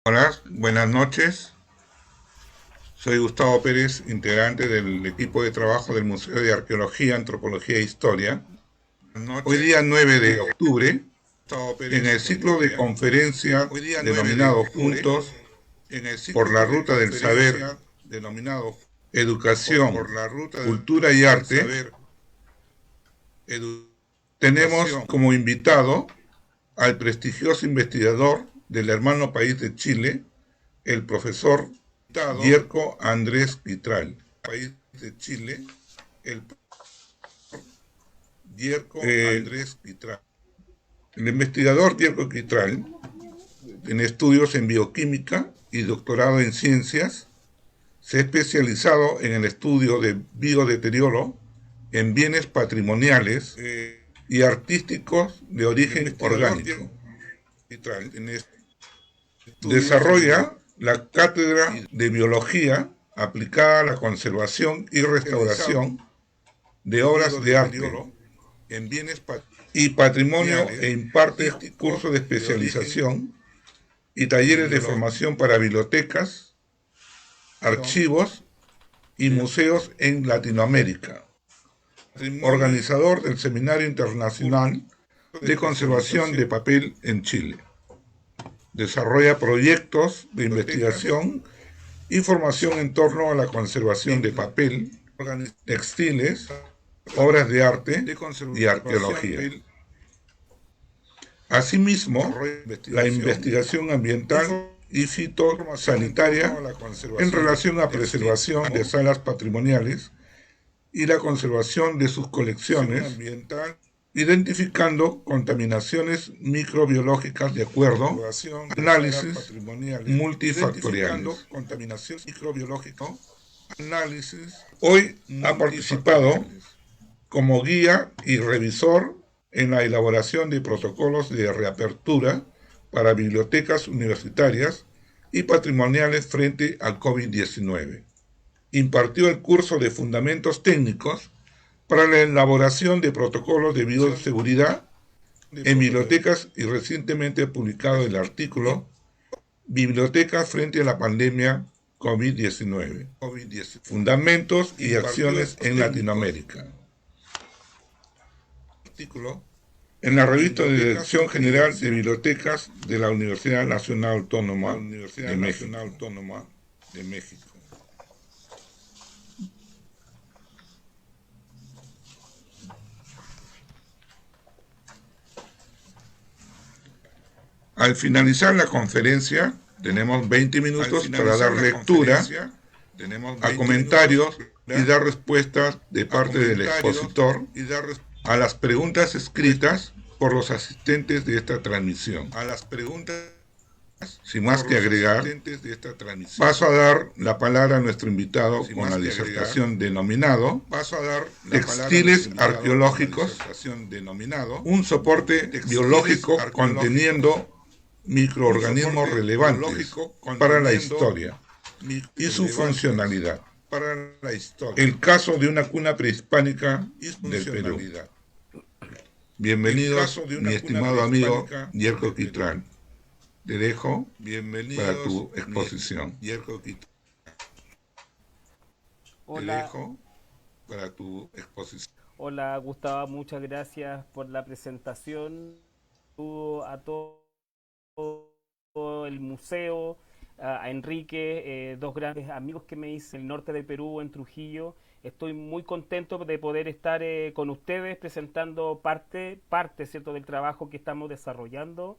Hola, buenas noches. Soy Gustavo Pérez, integrante del equipo de trabajo del Museo de Arqueología, Antropología e Historia. Hoy día 9 de octubre, en el ciclo de conferencia denominado Juntos por la Ruta del Saber, Educación, Cultura y Arte, tenemos como invitado al prestigioso investigador del hermano país de Chile, el profesor Yerko Andrés Quitral. País de Chile, el Yerko Andrés Quitral. El investigador Yerko Quitral tiene estudios en bioquímica y doctorado en ciencias. Se ha especializado en el estudio de biodeterioro en bienes patrimoniales y artísticos de origen orgánico. Desarrolla la cátedra de biología aplicada a la conservación y restauración de obras de arte y patrimonio e imparte cursos de especialización y talleres de formación para bibliotecas, archivos y museos en Latinoamérica. Organizador del Seminario Internacional de Conservación de Papel en Chile. Desarrolla proyectos de investigación y formación en torno a la conservación de papel, textiles, obras de arte y arqueología. Asimismo, la investigación ambiental y fitosanitaria en relación a preservación de salas patrimoniales y la conservación de sus colecciones, identificando contaminaciones microbiológicas de acuerdo a análisis multifactoriales. Hoy ha participado como guía y revisor en la elaboración de protocolos de reapertura para bibliotecas universitarias y patrimoniales frente al COVID-19. Impartió el curso de Fundamentos Técnicos para la elaboración de protocolos de bioseguridad en bibliotecas y recientemente publicado el artículo Bibliotecas frente a la pandemia COVID-19, fundamentos y acciones en Latinoamérica. En la revista de Dirección General de Bibliotecas de la Universidad Nacional Autónoma de México. Al finalizar la conferencia, tenemos 20 minutos para dar lectura a comentarios y dar respuestas de parte del expositor a las preguntas escritas por los asistentes de esta transmisión. Sin más que agregar, paso a dar la palabra a nuestro invitado con la disertación denominado Textiles Arqueológicos, un soporte biológico conteniendo microorganismos relevantes para la historia y su funcionalidad. El caso de una cuna prehispánica del Perú. Bienvenidos, mi estimado amigo Yerko Quitral. Te dejo para tu exposición. Hola, hola Gustavo, muchas gracias por la presentación. Saludo a todo el museo, a Enrique, dos grandes amigos que me hice en el norte de Perú, en Trujillo. Estoy muy contento de poder estar con ustedes presentando parte, ¿cierto?, del trabajo que estamos desarrollando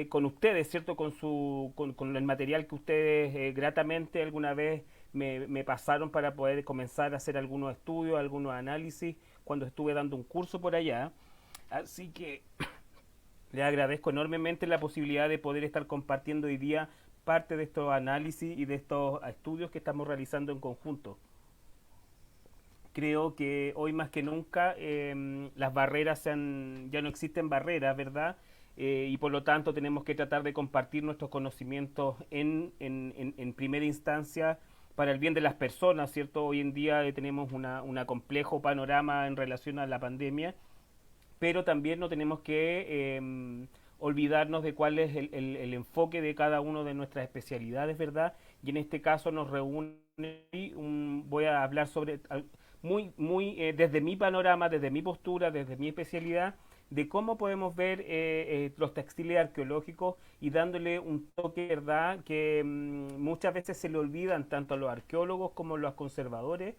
con ustedes, ¿cierto? Con el material que ustedes gratamente alguna vez me pasaron para poder comenzar a hacer algunos estudios, algunos análisis, cuando estuve dando un curso por allá. Así que les agradezco enormemente la posibilidad de poder estar compartiendo hoy día parte de estos análisis y de estos estudios que estamos realizando en conjunto. Creo que hoy más que nunca las barreras ya no existen barreras, ¿verdad? Y por lo tanto tenemos que tratar de compartir nuestros conocimientos en primera instancia para el bien de las personas, ¿cierto? Hoy en día tenemos una complejo panorama en relación a la pandemia, pero también no tenemos que olvidarnos de cuál es el enfoque de cada una de nuestras especialidades, ¿verdad? Y en este caso nos reúne, voy a hablar sobre, desde mi panorama, desde mi postura, desde mi especialidad, de cómo podemos ver los textiles arqueológicos y dándole un toque, ¿verdad?, que muchas veces se le olvidan tanto a los arqueólogos como a los conservadores,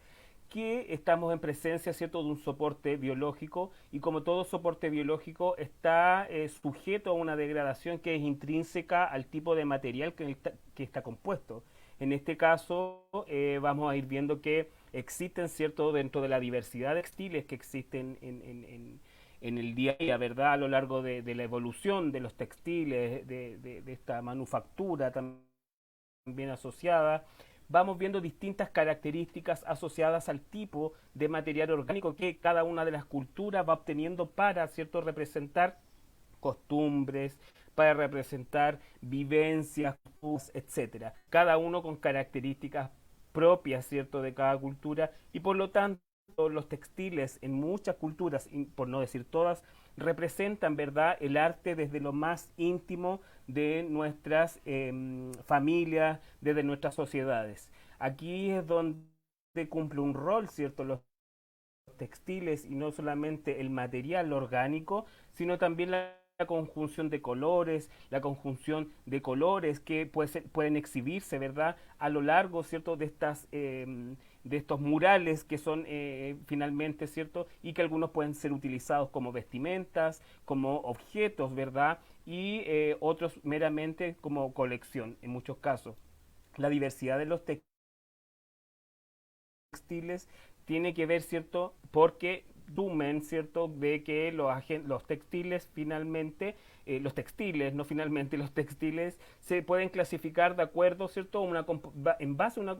que estamos en presencia, ¿cierto?, de un soporte biológico, y como todo soporte biológico está sujeto a una degradación que es intrínseca al tipo de material que está compuesto. En este caso vamos a ir viendo que existen, ¿cierto?, dentro de la diversidad de textiles que existen en el día a día, ¿verdad?, a lo largo de la evolución de los textiles, de esta manufactura también asociada, vamos viendo distintas características asociadas al tipo de material orgánico que cada una de las culturas va obteniendo para, ¿cierto?, representar costumbres, para representar vivencias, etcétera. Cada uno con características propias, ¿cierto?, de cada cultura, y por lo tanto los textiles en muchas culturas, por no decir todas, representan, ¿verdad?, el arte desde lo más íntimo de nuestras familias, desde nuestras sociedades. Aquí es donde cumple un rol, ¿cierto?, los textiles, y no solamente el material orgánico, sino también la conjunción de colores, la conjunción de colores que pueden exhibirse, ¿verdad?, a lo largo, ¿cierto?, de estos murales que son finalmente, ¿cierto?, y que algunos pueden ser utilizados como vestimentas, como objetos, ¿verdad?, y otros meramente como colección, en muchos casos. La diversidad de los textiles tiene que ver, ¿cierto?, porque dumen, ¿cierto?, de que los textiles finalmente, los textiles, no finalmente, los textiles se pueden clasificar de acuerdo, ¿cierto?, en base a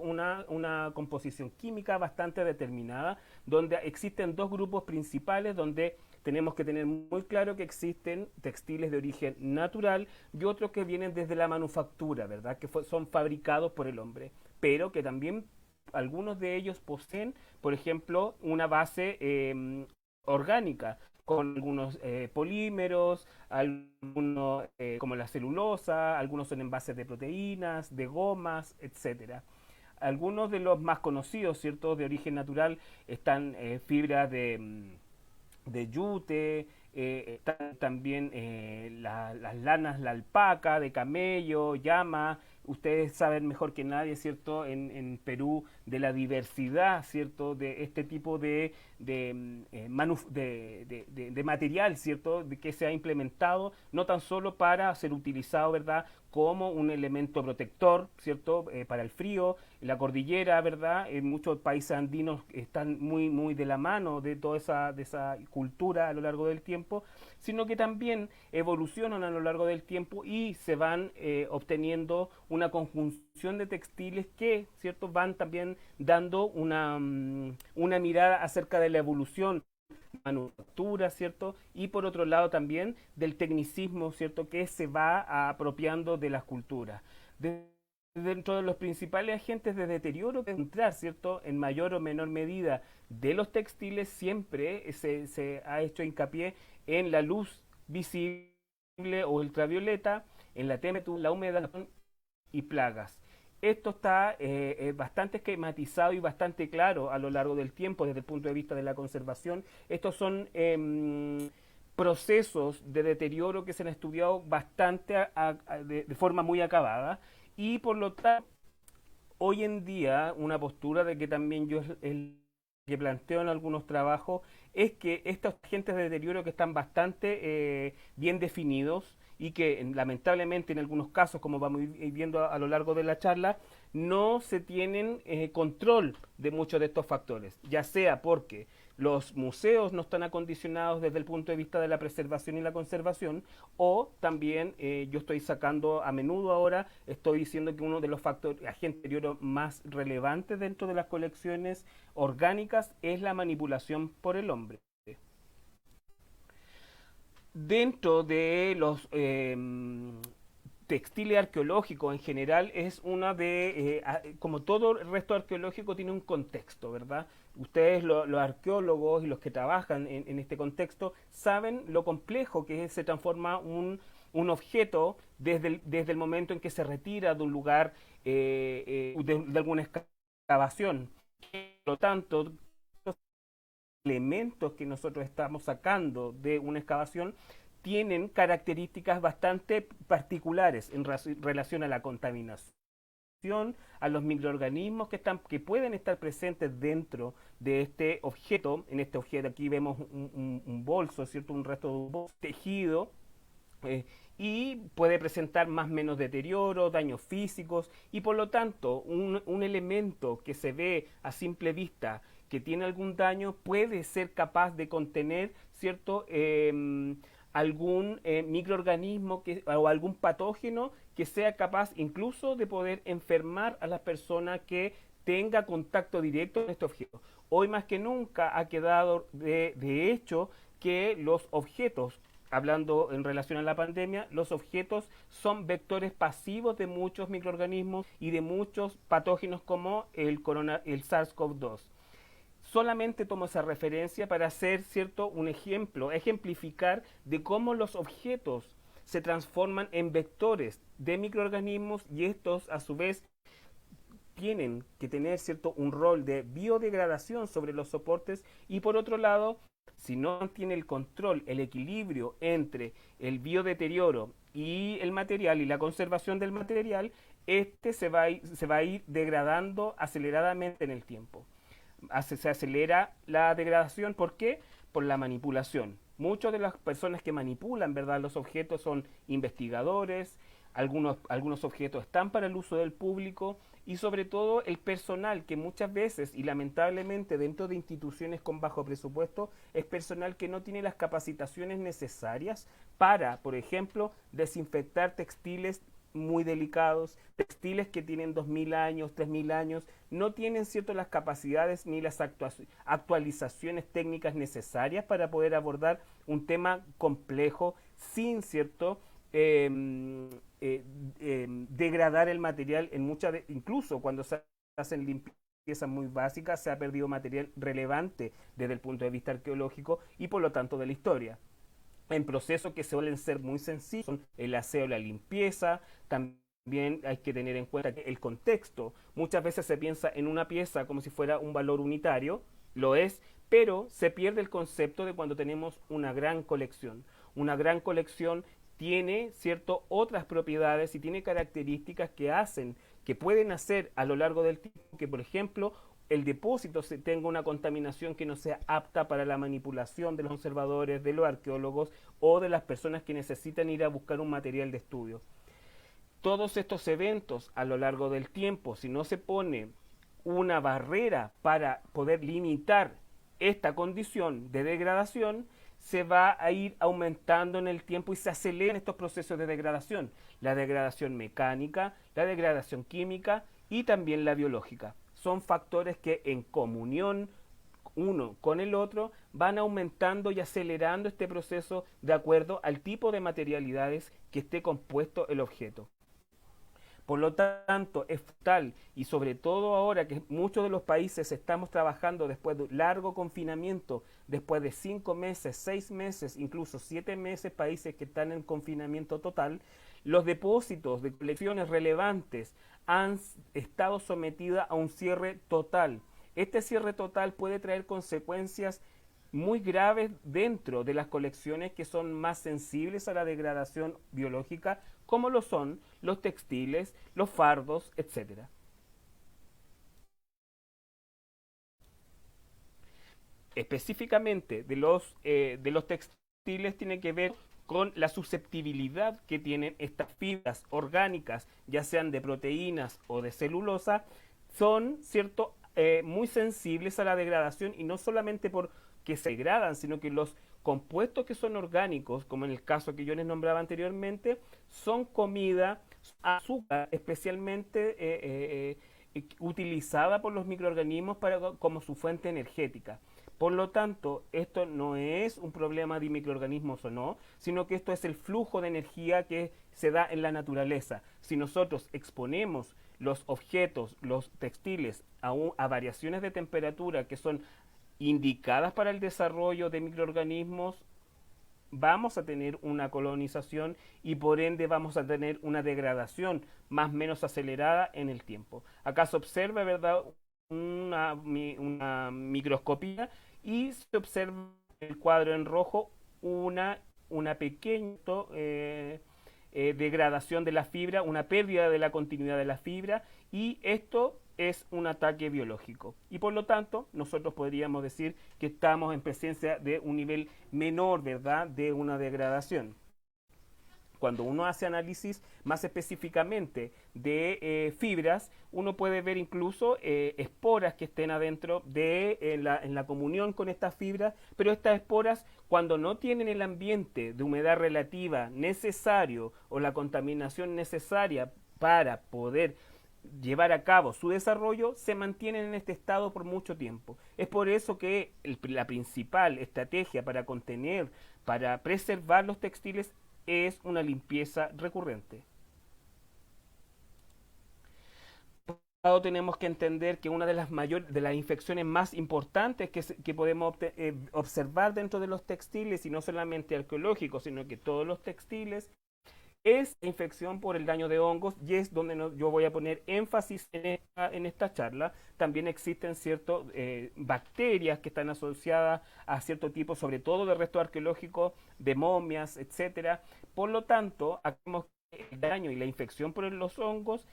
una composición química bastante determinada, donde existen dos grupos principales, donde tenemos que tener muy claro que existen textiles de origen natural y otros que vienen desde la manufactura, ¿verdad?, que son fabricados por el hombre, pero que también algunos de ellos poseen, por ejemplo, una base orgánica, con algunos polímeros, algunos como la celulosa, algunos son envases de proteínas, de gomas, etcétera. Algunos de los más conocidos, ¿cierto?, de origen natural, están fibras de yute, están también las lanas, la alpaca, de camello, llama. Ustedes saben mejor que nadie, ¿cierto?, en Perú, de la diversidad, ¿cierto?, de este tipo de material, ¿cierto?, que se ha implementado no tan solo para ser utilizado, ¿verdad?, como un elemento protector, ¿cierto?, para el frío. La cordillera, ¿verdad?, en muchos países andinos están muy de la mano de toda de esa cultura a lo largo del tiempo, sino que también evolucionan a lo largo del tiempo y se van obteniendo una conjunción de textiles que, ¿cierto?, van también dando una mirada acerca de la evolución manufactura, ¿cierto? Y por otro lado también del tecnicismo, ¿cierto?, que se va apropiando de las culturas. Dentro de los principales agentes de deterioro que encontrar, ¿cierto?, en mayor o menor medida de los textiles, siempre se ha hecho hincapié en la luz visible o ultravioleta, en la temperatura, la humedad y plagas. Esto está bastante esquematizado y bastante claro a lo largo del tiempo desde el punto de vista de la conservación. Estos son procesos de deterioro que se han estudiado bastante de forma muy acabada, y por lo tanto hoy en día una postura de que también yo el que planteo en algunos trabajos es que estos agentes de deterioro que están bastante bien definidos y que lamentablemente en algunos casos, como vamos a ir viendo a lo largo de la charla, no se tienen control de muchos de estos factores, ya sea porque los museos no están acondicionados desde el punto de vista de la preservación y la conservación, o también yo estoy sacando a menudo ahora, estoy diciendo que uno de los factores agentes de deterioro más relevantes dentro de las colecciones orgánicas es la manipulación por el hombre. Dentro de los textiles arqueológicos en general es una como todo el resto arqueológico tiene un contexto, ¿verdad? Ustedes los arqueólogos y los que trabajan en este contexto saben lo complejo que se transforma un objeto desde el momento en que se retira de un lugar de alguna excavación. Por lo tanto, los elementos que nosotros estamos sacando de una excavación tienen características bastante particulares en relación a la contaminación, a los microorganismos que pueden estar presentes dentro de este objeto. En este objeto aquí vemos un bolso, ¿cierto? Un resto de un bolso, tejido, eh, y puede presentar más o menos deterioro, daños físicos, y por lo tanto un elemento que se ve a simple vista que tiene algún daño puede ser capaz de contener, ¿cierto? Algún microorganismo o algún patógeno que sea capaz incluso de poder enfermar a las personas que tenga contacto directo con este objeto. Hoy más que nunca ha quedado de hecho que los objetos, hablando en relación a la pandemia, los objetos son vectores pasivos de muchos microorganismos y de muchos patógenos como el SARS-CoV-2. Solamente tomo esa referencia para hacer, ¿cierto?, un ejemplo, ejemplificar de cómo los objetos se transforman en vectores de microorganismos, y estos a su vez tienen que tener, cierto, un rol de biodegradación sobre los soportes. Y por otro lado, si no tiene el control, el equilibrio entre el biodeterioro y el material y la conservación del material, este se va a ir degradando aceleradamente en el tiempo. Se acelera la degradación. ¿Por qué? Por la manipulación. Muchas de las personas que manipulan, ¿verdad?, los objetos son investigadores, algunos objetos están para el uso del público, y sobre todo el personal que muchas veces y lamentablemente dentro de instituciones con bajo presupuesto es personal que no tiene las capacitaciones necesarias para, por ejemplo, desinfectar textiles muy delicados, textiles que tienen 2000 años, 3000 años, no tienen, cierto, las capacidades ni las actualizaciones técnicas necesarias para poder abordar un tema complejo sin, cierto, eh, degradar el material. Incluso cuando se hacen limpiezas muy básicas se ha perdido material relevante desde el punto de vista arqueológico y por lo tanto de la historia, en procesos que suelen ser muy sencillos, son el aseo, la limpieza. También hay que tener en cuenta que el contexto, muchas veces se piensa en una pieza como si fuera un valor unitario, lo es, pero se pierde el concepto de cuando tenemos una gran colección. Una gran colección tiene, cierto, otras propiedades y tiene características que pueden hacer a lo largo del tiempo que, por ejemplo, el depósito tenga una contaminación que no sea apta para la manipulación de los conservadores, de los arqueólogos o de las personas que necesitan ir a buscar un material de estudio. Todos estos eventos a lo largo del tiempo, si no se pone una barrera para poder limitar esta condición de degradación, se va a ir aumentando en el tiempo y se aceleran estos procesos de degradación, la degradación mecánica, la degradación química y también la biológica. Son factores que en comunión uno con el otro van aumentando y acelerando este proceso de acuerdo al tipo de materialidades que esté compuesto el objeto. Por lo tanto, es tal, y sobre todo ahora que muchos de los países estamos trabajando después de un largo confinamiento, después de 5 meses, 6 meses, incluso 7 meses, países que están en confinamiento total, los depósitos de colecciones relevantes han estado sometidos a un cierre total. Este cierre total puede traer consecuencias muy graves dentro de las colecciones que son más sensibles a la degradación biológica, como lo son los textiles, los fardos, etcétera. Específicamente de los textiles tiene que ver con la susceptibilidad que tienen estas fibras orgánicas, ya sean de proteínas o de celulosa, son, cierto, muy sensibles a la degradación, y no solamente porque se degradan, sino que los compuestos que son orgánicos, como en el caso que yo les nombraba anteriormente, son comida, azúcar, especialmente utilizada por los microorganismos como su fuente energética. Por lo tanto, esto no es un problema de microorganismos o no, sino que esto es el flujo de energía que se da en la naturaleza. Si nosotros exponemos los objetos, los textiles, a variaciones de temperatura que son indicadas para el desarrollo de microorganismos, vamos a tener una colonización y por ende vamos a tener una degradación más o menos acelerada en el tiempo. Acá se observa, ¿verdad?, una microscopía y se observa en el cuadro en rojo una, una pequeña degradación de la fibra, una pérdida de la continuidad de la fibra, y esto es un ataque biológico. Y por lo tanto, nosotros podríamos decir que estamos en presencia de un nivel menor, ¿verdad?, de una degradación. Cuando uno hace análisis más específicamente de fibras, uno puede ver incluso esporas que estén adentro de en la comunión con estas fibras, pero estas esporas, cuando no tienen el ambiente de humedad relativa necesario o la contaminación necesaria para poder llevar a cabo su desarrollo, se mantienen en este estado por mucho tiempo. Es por eso que la principal estrategia para contener, para preservar los textiles, es una limpieza recurrente. Por otro lado, tenemos que entender que una de las mayores, de las infecciones más importantes que podemos observar dentro de los textiles, y no solamente arqueológicos, sino que todos los textiles, es la infección por el daño de hongos, y es donde yo voy a poner énfasis en esta charla. También existen ciertas bacterias que están asociadas a cierto tipo, sobre todo de restos arqueológicos, de momias, etcétera. Por lo tanto, vemos que el daño y la infección por los hongos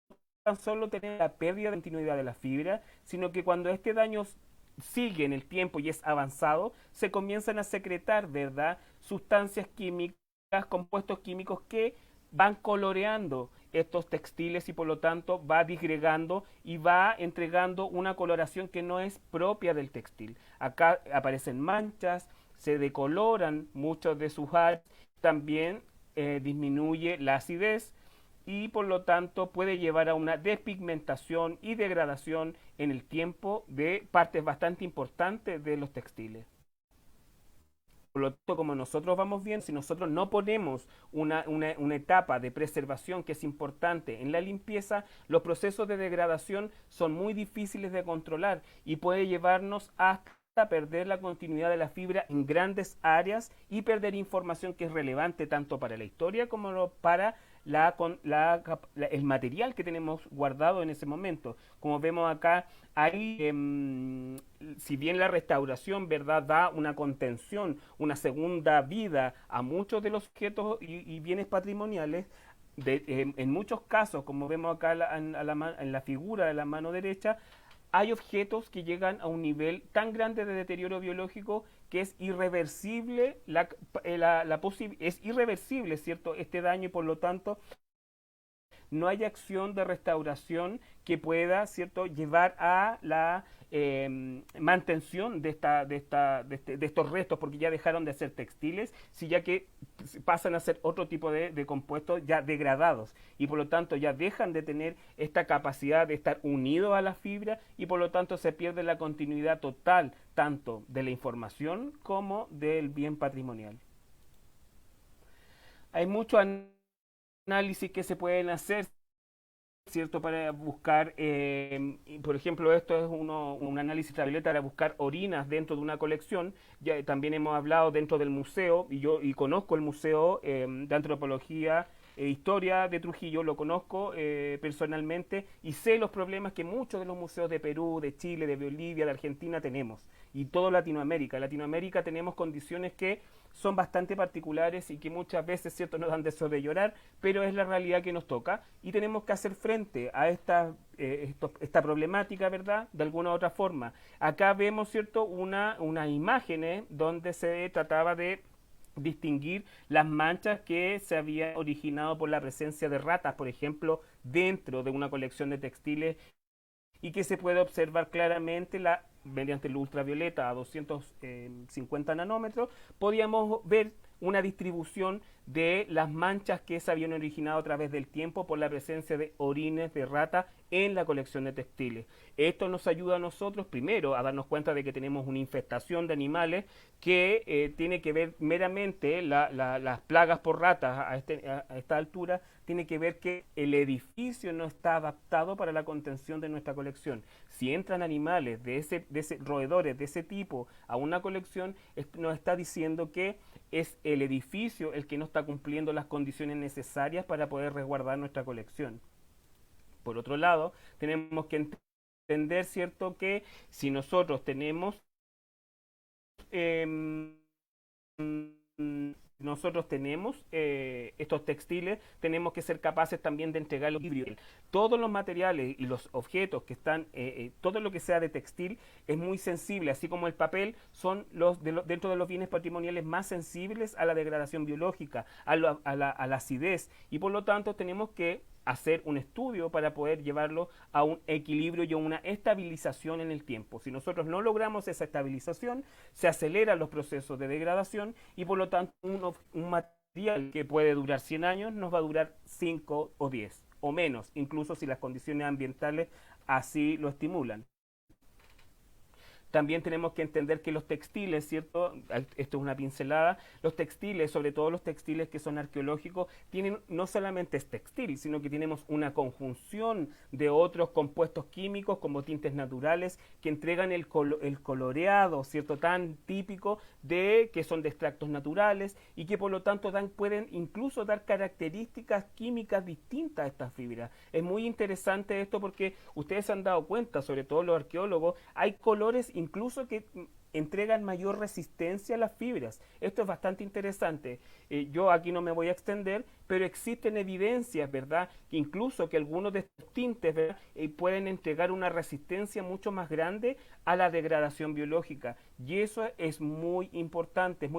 no tan solo tener la pérdida de continuidad de la fibra, sino que cuando este daño sigue en el tiempo y es avanzado, se comienzan a secretar, ¿verdad?, sustancias químicas, compuestos químicos que van coloreando estos textiles, y por lo tanto va disgregando y va entregando una coloración que no es propia del textil. Acá aparecen manchas, se decoloran muchos de sus áreas, también disminuye la acidez y por lo tanto puede llevar a una despigmentación y degradación en el tiempo de partes bastante importantes de los textiles. Por lo tanto, como nosotros vamos bien, si nosotros no ponemos una etapa de preservación que es importante en la limpieza, los procesos de degradación son muy difíciles de controlar y puede llevarnos hasta perder la continuidad de la fibra en grandes áreas y perder información que es relevante tanto para la historia como para el material que tenemos guardado en ese momento. Como vemos acá, hay, si bien la restauración, ¿verdad?, da una contención, una segunda vida a muchos de los objetos y bienes patrimoniales, en muchos casos, como vemos acá en la figura de la mano derecha, hay objetos que llegan a un nivel tan grande de deterioro biológico que es irreversible es irreversible, ¿cierto?, este daño, y por lo tanto no hay acción de restauración que pueda, ¿cierto?, llevar a la mantención de estos restos, porque ya dejaron de ser textiles, si ya que pasan a ser otro tipo de compuestos ya degradados, y por lo tanto ya dejan de tener esta capacidad de estar unidos a la fibra, y por lo tanto se pierde la continuidad total tanto de la información como del bien patrimonial. Hay muchos análisis que se pueden hacer, ¿cierto?, para buscar, por ejemplo, esto es un análisis ultravioleta para buscar orinas dentro de una colección. Ya también hemos hablado dentro del museo, y conozco el Museo de Antropología e Historia de Trujillo, lo conozco personalmente, y sé los problemas que muchos de los museos de Perú, de Chile, de Bolivia, de Argentina tenemos, y todo Latinoamérica. En Latinoamérica tenemos condiciones que son bastante particulares y que muchas veces, ¿cierto?, nos dan deseo de llorar, pero es la realidad que nos toca y tenemos que hacer frente a esta problemática, ¿verdad?, de alguna u otra forma. Acá vemos, ¿cierto?, unas imágenes donde se trataba de distinguir las manchas que se habían originado por la presencia de ratas, por ejemplo, dentro de una colección de textiles, y que se puede observar claramente mediante el ultravioleta a 250 nanómetros, podíamos ver una distribución de las manchas que se habían originado a través del tiempo por la presencia de orines de rata en la colección de textiles. Esto nos ayuda a nosotros, primero, a darnos cuenta de que tenemos una infestación de animales que tiene que ver meramente las plagas por ratas a esta altura, tiene que ver que el edificio no está adaptado para la contención de nuestra colección. Si entran animales roedores de ese tipo a una colección, nos está diciendo que es el edificio el que no está cumpliendo las condiciones necesarias para poder resguardar nuestra colección. Por otro lado, tenemos que entender, ¿cierto?, que si nosotros tenemos eh, estos textiles, tenemos que ser capaces también de entregar los equilibrio. Todos los materiales y los objetos que están, todo lo que sea de textil es muy sensible, así como el papel, son dentro de los bienes patrimoniales más sensibles a la degradación biológica, a la acidez, y por lo tanto tenemos que hacer un estudio para poder llevarlo a un equilibrio y a una estabilización en el tiempo. Si nosotros no logramos esa estabilización, se aceleran los procesos de degradación y por lo tanto un material que puede durar 100 años nos va a durar 5 o 10 o menos, incluso si las condiciones ambientales así lo estimulan. También tenemos que entender que los textiles, ¿cierto? Esto es una pincelada, los textiles, sobre todo los textiles que son arqueológicos, tienen no solamente es textil, sino que tenemos una conjunción de otros compuestos químicos como tintes naturales que entregan el coloreado, ¿cierto? Tan típico de que son de extractos naturales y que por lo tanto pueden incluso dar características químicas distintas a estas fibras. Es muy interesante esto porque ustedes se han dado cuenta, sobre todo los arqueólogos, hay colores incluso que entregan mayor resistencia a las fibras. Esto es bastante interesante. Yo aquí no me voy a extender, pero existen evidencias, ¿verdad?, que incluso que algunos de estos tintes, ¿verdad?, pueden entregar una resistencia mucho más grande a la degradación biológica. Y eso es muy importante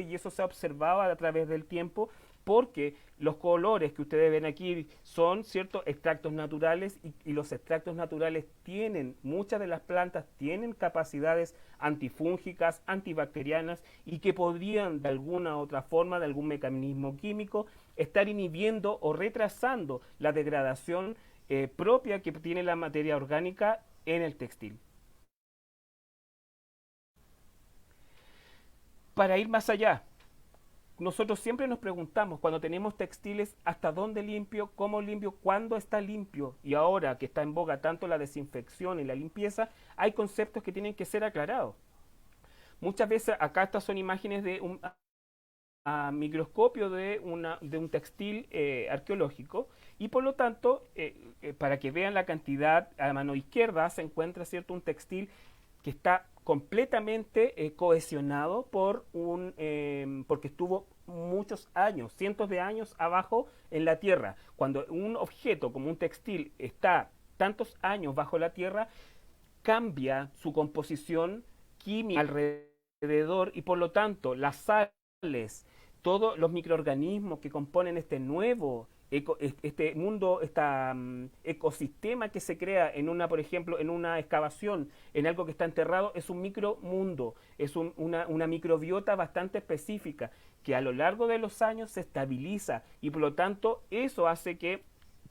y eso se ha observado a través del tiempo porque los colores que ustedes ven aquí son ciertos extractos naturales y los extractos naturales muchas de las plantas tienen capacidades antifúngicas, antibacterianas y que podrían de alguna u otra forma, de algún mecanismo químico, estar inhibiendo o retrasando la degradación propia que tiene la materia orgánica en el textil. Para ir más allá, nosotros siempre nos preguntamos cuando tenemos textiles hasta dónde limpio, cómo limpio, cuándo está limpio. Y ahora que está en boga tanto la desinfección y la limpieza, hay conceptos que tienen que ser aclarados. Muchas veces acá estas son imágenes de un microscopio de un textil arqueológico y por lo tanto, para que vean la cantidad, a la mano izquierda se encuentra, ¿cierto?, un textil que está completamente cohesionado porque estuvo muchos años, cientos de años abajo en la tierra. Cuando un objeto como un textil está tantos años bajo la tierra, cambia su composición química alrededor y por lo tanto las sales, todos los microorganismos que componen este nuevo este mundo, ecosistema que se crea por ejemplo, en una excavación, en algo que está enterrado, es un micromundo, es una microbiota bastante específica que a lo largo de los años se estabiliza y por lo tanto eso hace que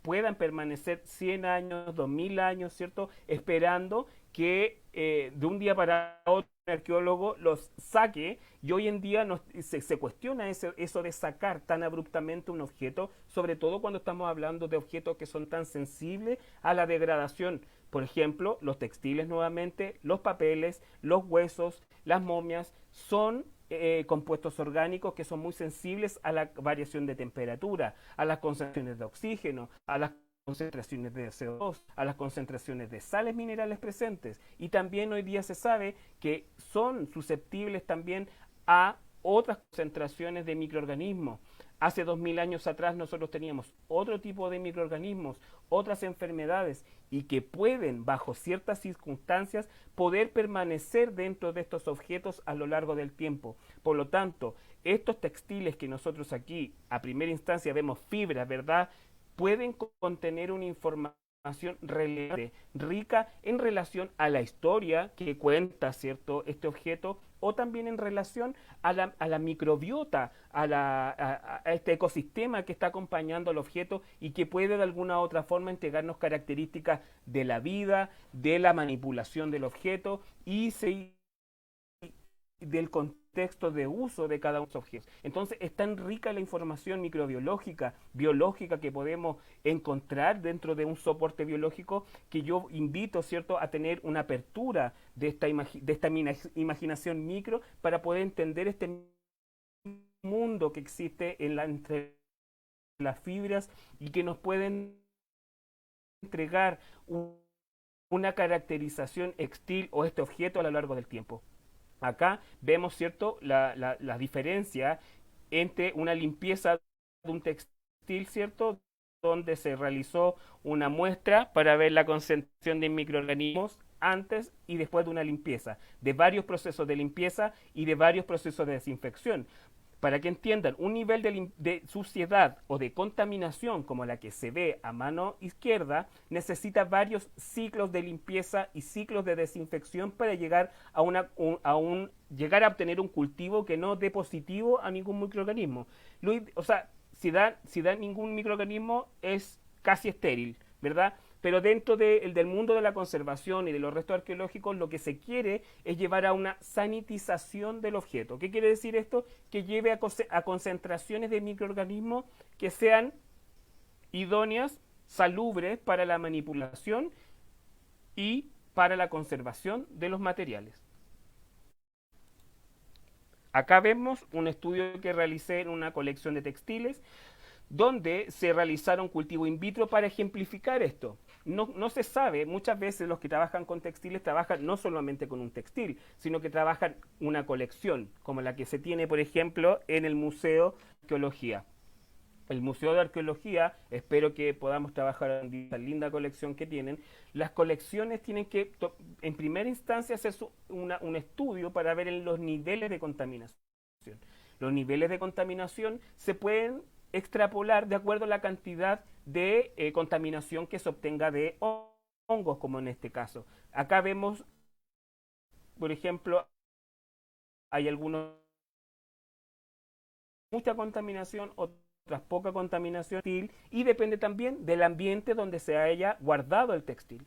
puedan permanecer 100 años, 2000 años, ¿cierto? Esperando que de un día para otro un arqueólogo los saque y hoy en día se cuestiona eso de sacar tan abruptamente un objeto, sobre todo cuando estamos hablando de objetos que son tan sensibles a la degradación. Por ejemplo, los textiles nuevamente, los papeles, los huesos, las momias, son compuestos orgánicos que son muy sensibles a la variación de temperatura, a las concentraciones de oxígeno, a las concentraciones de CO2, a las concentraciones de sales minerales presentes y también hoy día se sabe que son susceptibles también a otras concentraciones de microorganismos. Hace 2000 años atrás nosotros teníamos otro tipo de microorganismos, otras enfermedades y que pueden, bajo ciertas circunstancias, poder permanecer dentro de estos objetos a lo largo del tiempo. Por lo tanto, estos textiles que nosotros aquí a primera instancia vemos fibras, ¿verdad?, pueden contener una información relevante, rica en relación a la historia que cuenta, ¿cierto?, este objeto, o también en relación a la microbiota, a este ecosistema que está acompañando al objeto y que puede de alguna u otra forma entregarnos características de la vida, de la manipulación del objeto del contexto de uso de cada uno de los objetos. Entonces es tan rica la información microbiológica, biológica que podemos encontrar dentro de un soporte biológico, que yo invito, ¿cierto?, a tener una apertura de esta imaginación micro para poder entender este mundo que existe entre las fibras y que nos pueden entregar una caracterización textil o este objeto a lo largo del tiempo. Acá vemos, ¿cierto?, la diferencia entre una limpieza de un textil, ¿cierto?, donde se realizó una muestra para ver la concentración de microorganismos antes y después de una limpieza, de varios procesos de limpieza y de varios procesos de desinfección. Para que entiendan, un nivel de suciedad o de contaminación como la que se ve a mano izquierda necesita varios ciclos de limpieza y ciclos de desinfección para llegar llegar a obtener un cultivo que no dé positivo a ningún microorganismo. O sea, si da ningún microorganismo es casi estéril, ¿verdad? Pero dentro del mundo de la conservación y de los restos arqueológicos, lo que se quiere es llevar a una sanitización del objeto. ¿Qué quiere decir esto? Que lleve a concentraciones de microorganismos que sean idóneas, salubres para la manipulación y para la conservación de los materiales. Acá vemos un estudio que realicé en una colección de textiles donde se realizaron cultivo in vitro para ejemplificar esto. No se sabe, muchas veces los que trabajan con textiles trabajan no solamente con un textil, sino que trabajan una colección, como la que se tiene, por ejemplo, en el Museo de Arqueología. El Museo de Arqueología, espero que podamos trabajar en esta linda colección que tienen. Las colecciones tienen que, en primera instancia, hacer un estudio para ver los niveles de contaminación. Los niveles de contaminación se pueden extrapolar de acuerdo a la cantidad de contaminación que se obtenga de hongos, como en este caso. Acá vemos, por ejemplo, hay mucha contaminación, otras poca contaminación, y depende también del ambiente donde se haya guardado el textil.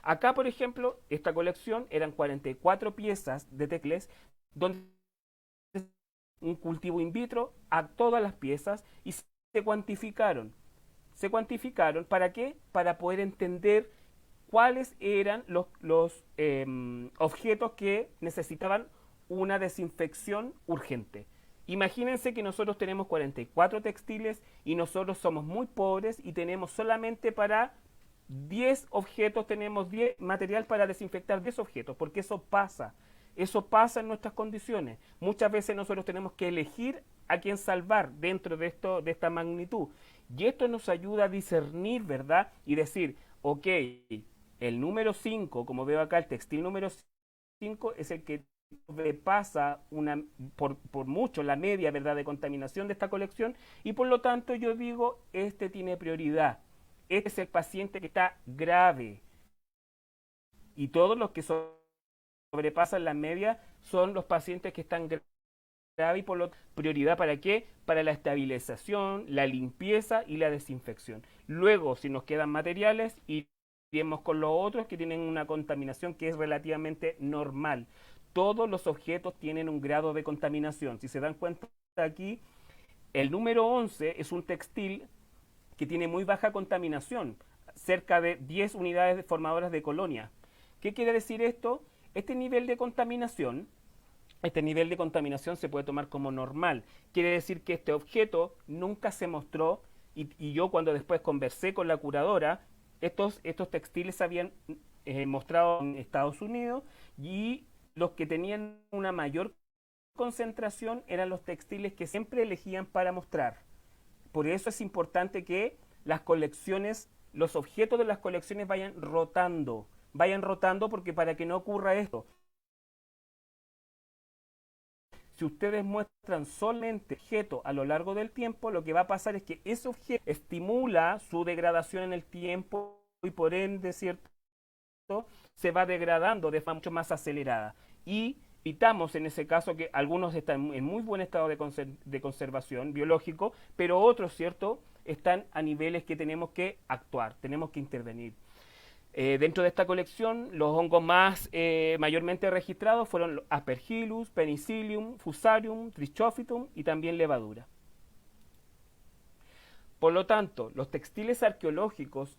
Acá, por ejemplo, esta colección eran 44 piezas de textiles donde un cultivo in vitro a todas las piezas y se cuantificaron. ¿Se cuantificaron para qué? Para poder entender cuáles eran los objetos que necesitaban una desinfección urgente. Imagínense que nosotros tenemos 44 textiles y nosotros somos muy pobres y tenemos solamente para 10 objetos, tenemos 10 material para desinfectar 10 objetos, porque eso pasa. Eso pasa en nuestras condiciones. Muchas veces nosotros tenemos que elegir a quién salvar dentro de esta magnitud. Y esto nos ayuda a discernir, ¿verdad? Y decir, ok, el número 5, como veo acá, el textil número 5 es el que repasa por mucho la media, ¿verdad?, de contaminación de esta colección, y por lo tanto yo digo, este tiene prioridad. Este es el paciente que está grave. Y todos los que sobrepasan la media son los pacientes que están graves y por lo prioridad ¿para qué? Para la estabilización, la limpieza y la desinfección. Luego, si nos quedan materiales, iremos con los otros que tienen una contaminación que es relativamente normal. Todos los objetos tienen un grado de contaminación. Si se dan cuenta aquí, el número 11 es un textil que tiene muy baja contaminación, cerca de 10 unidades formadoras de colonia. ¿Qué quiere decir esto? Este nivel de contaminación se puede tomar como normal. Quiere decir que este objeto nunca se mostró y yo cuando después conversé con la curadora, estos textiles se habían mostrado en Estados Unidos y los que tenían una mayor concentración eran los textiles que siempre elegían para mostrar. Por eso es importante que las colecciones, los objetos de las colecciones vayan rotando porque para que no ocurra esto. Si ustedes muestran solamente objeto a lo largo del tiempo, lo que va a pasar es que ese objeto estimula su degradación en el tiempo y por ende, ¿cierto? Se va degradando de forma mucho más acelerada. Y evitamos en ese caso que algunos están en muy buen estado de conservación biológico, pero otros, ¿cierto?, están a niveles que tenemos que actuar, tenemos que intervenir. Dentro de esta colección, los hongos más mayormente registrados fueron Aspergillus, Penicillium, Fusarium, Trichophytum y también levadura. Por lo tanto, los textiles arqueológicos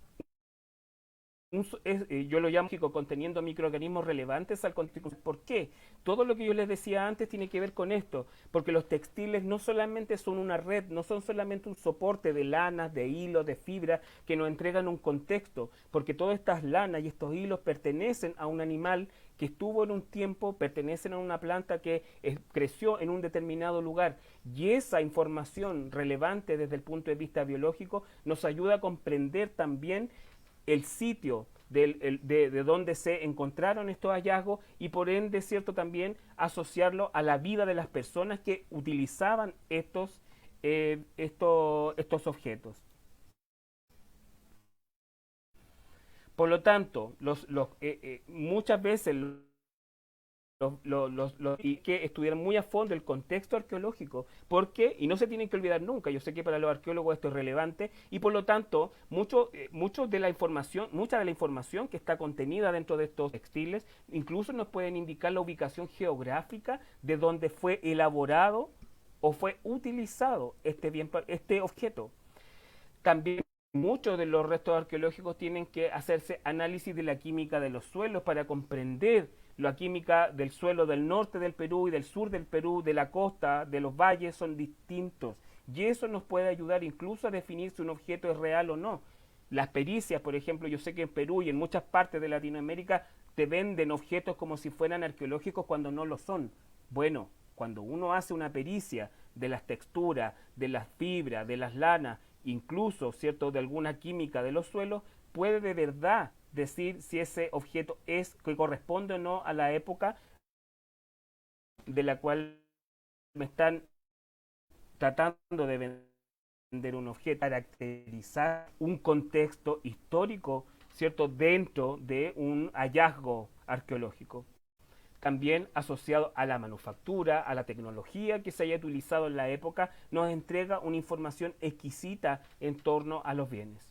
yo lo llamo conteniendo microorganismos relevantes al contexto. ¿Por qué? Todo lo que yo les decía antes tiene que ver con esto, porque los textiles no solamente son una red, no son solamente un soporte de lanas, de hilos, de fibra que nos entregan un contexto, porque todas estas lanas y estos hilos pertenecen a un animal que estuvo en un tiempo, pertenecen a una planta que creció en un determinado lugar, y esa información relevante desde el punto de vista biológico nos ayuda a comprender también el sitio de donde se encontraron estos hallazgos y por ende, cierto, también asociarlo a la vida de las personas que utilizaban estos objetos. Por lo tanto, muchas veces y que estudiaran muy a fondo el contexto arqueológico, porque, y no se tienen que olvidar nunca, yo sé que para los arqueólogos esto es relevante, y por lo tanto, mucha de la información que está contenida dentro de estos textiles, incluso nos pueden indicar la ubicación geográfica de donde fue elaborado o fue utilizado este objeto. También muchos de los restos arqueológicos tienen que hacerse análisis de la química de los suelos para comprender la química del suelo del norte del Perú y del sur del Perú, de la costa, de los valles, son distintos. Y eso nos puede ayudar incluso a definir si un objeto es real o no. Las pericias, por ejemplo, yo sé que en Perú y en muchas partes de Latinoamérica te venden objetos como si fueran arqueológicos cuando no lo son. Bueno, cuando uno hace una pericia de las texturas, de las fibras, de las lanas, incluso, ¿cierto?, de alguna química de los suelos, puede de verdad decir si ese objeto es que corresponde o no a la época de la cual me están tratando de vender un objeto, caracterizar un contexto histórico, ¿cierto?, dentro de un hallazgo arqueológico. También asociado a la manufactura, a la tecnología que se haya utilizado en la época, nos entrega una información exquisita en torno a los bienes.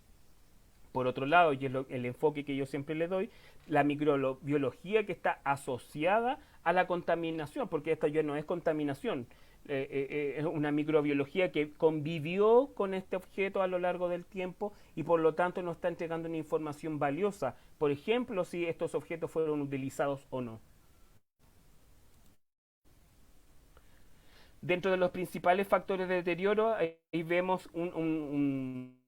Por otro lado, y es el enfoque que yo siempre le doy, la microbiología que está asociada a la contaminación, porque esta ya no es contaminación, es una microbiología que convivió con este objeto a lo largo del tiempo y por lo tanto nos está entregando una información valiosa, por ejemplo, si estos objetos fueron utilizados o no. Dentro de los principales factores de deterioro, ahí vemos un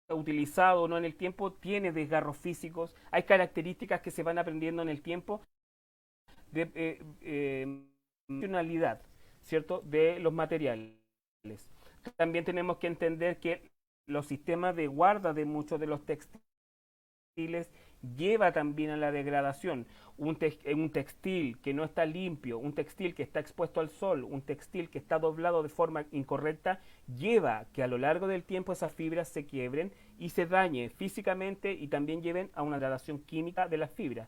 utilizado o no en el tiempo, tiene desgarros físicos, hay características que se van aprendiendo en el tiempo de funcionalidad, ¿cierto?, de los materiales. También tenemos que entender que los sistemas de guarda de muchos de los textiles lleva también a la degradación. Un textil que no está limpio, un textil que está expuesto al sol, un textil que está doblado de forma incorrecta, lleva que a lo largo del tiempo esas fibras se quiebren y se dañen físicamente y también lleven a una degradación química de las fibras.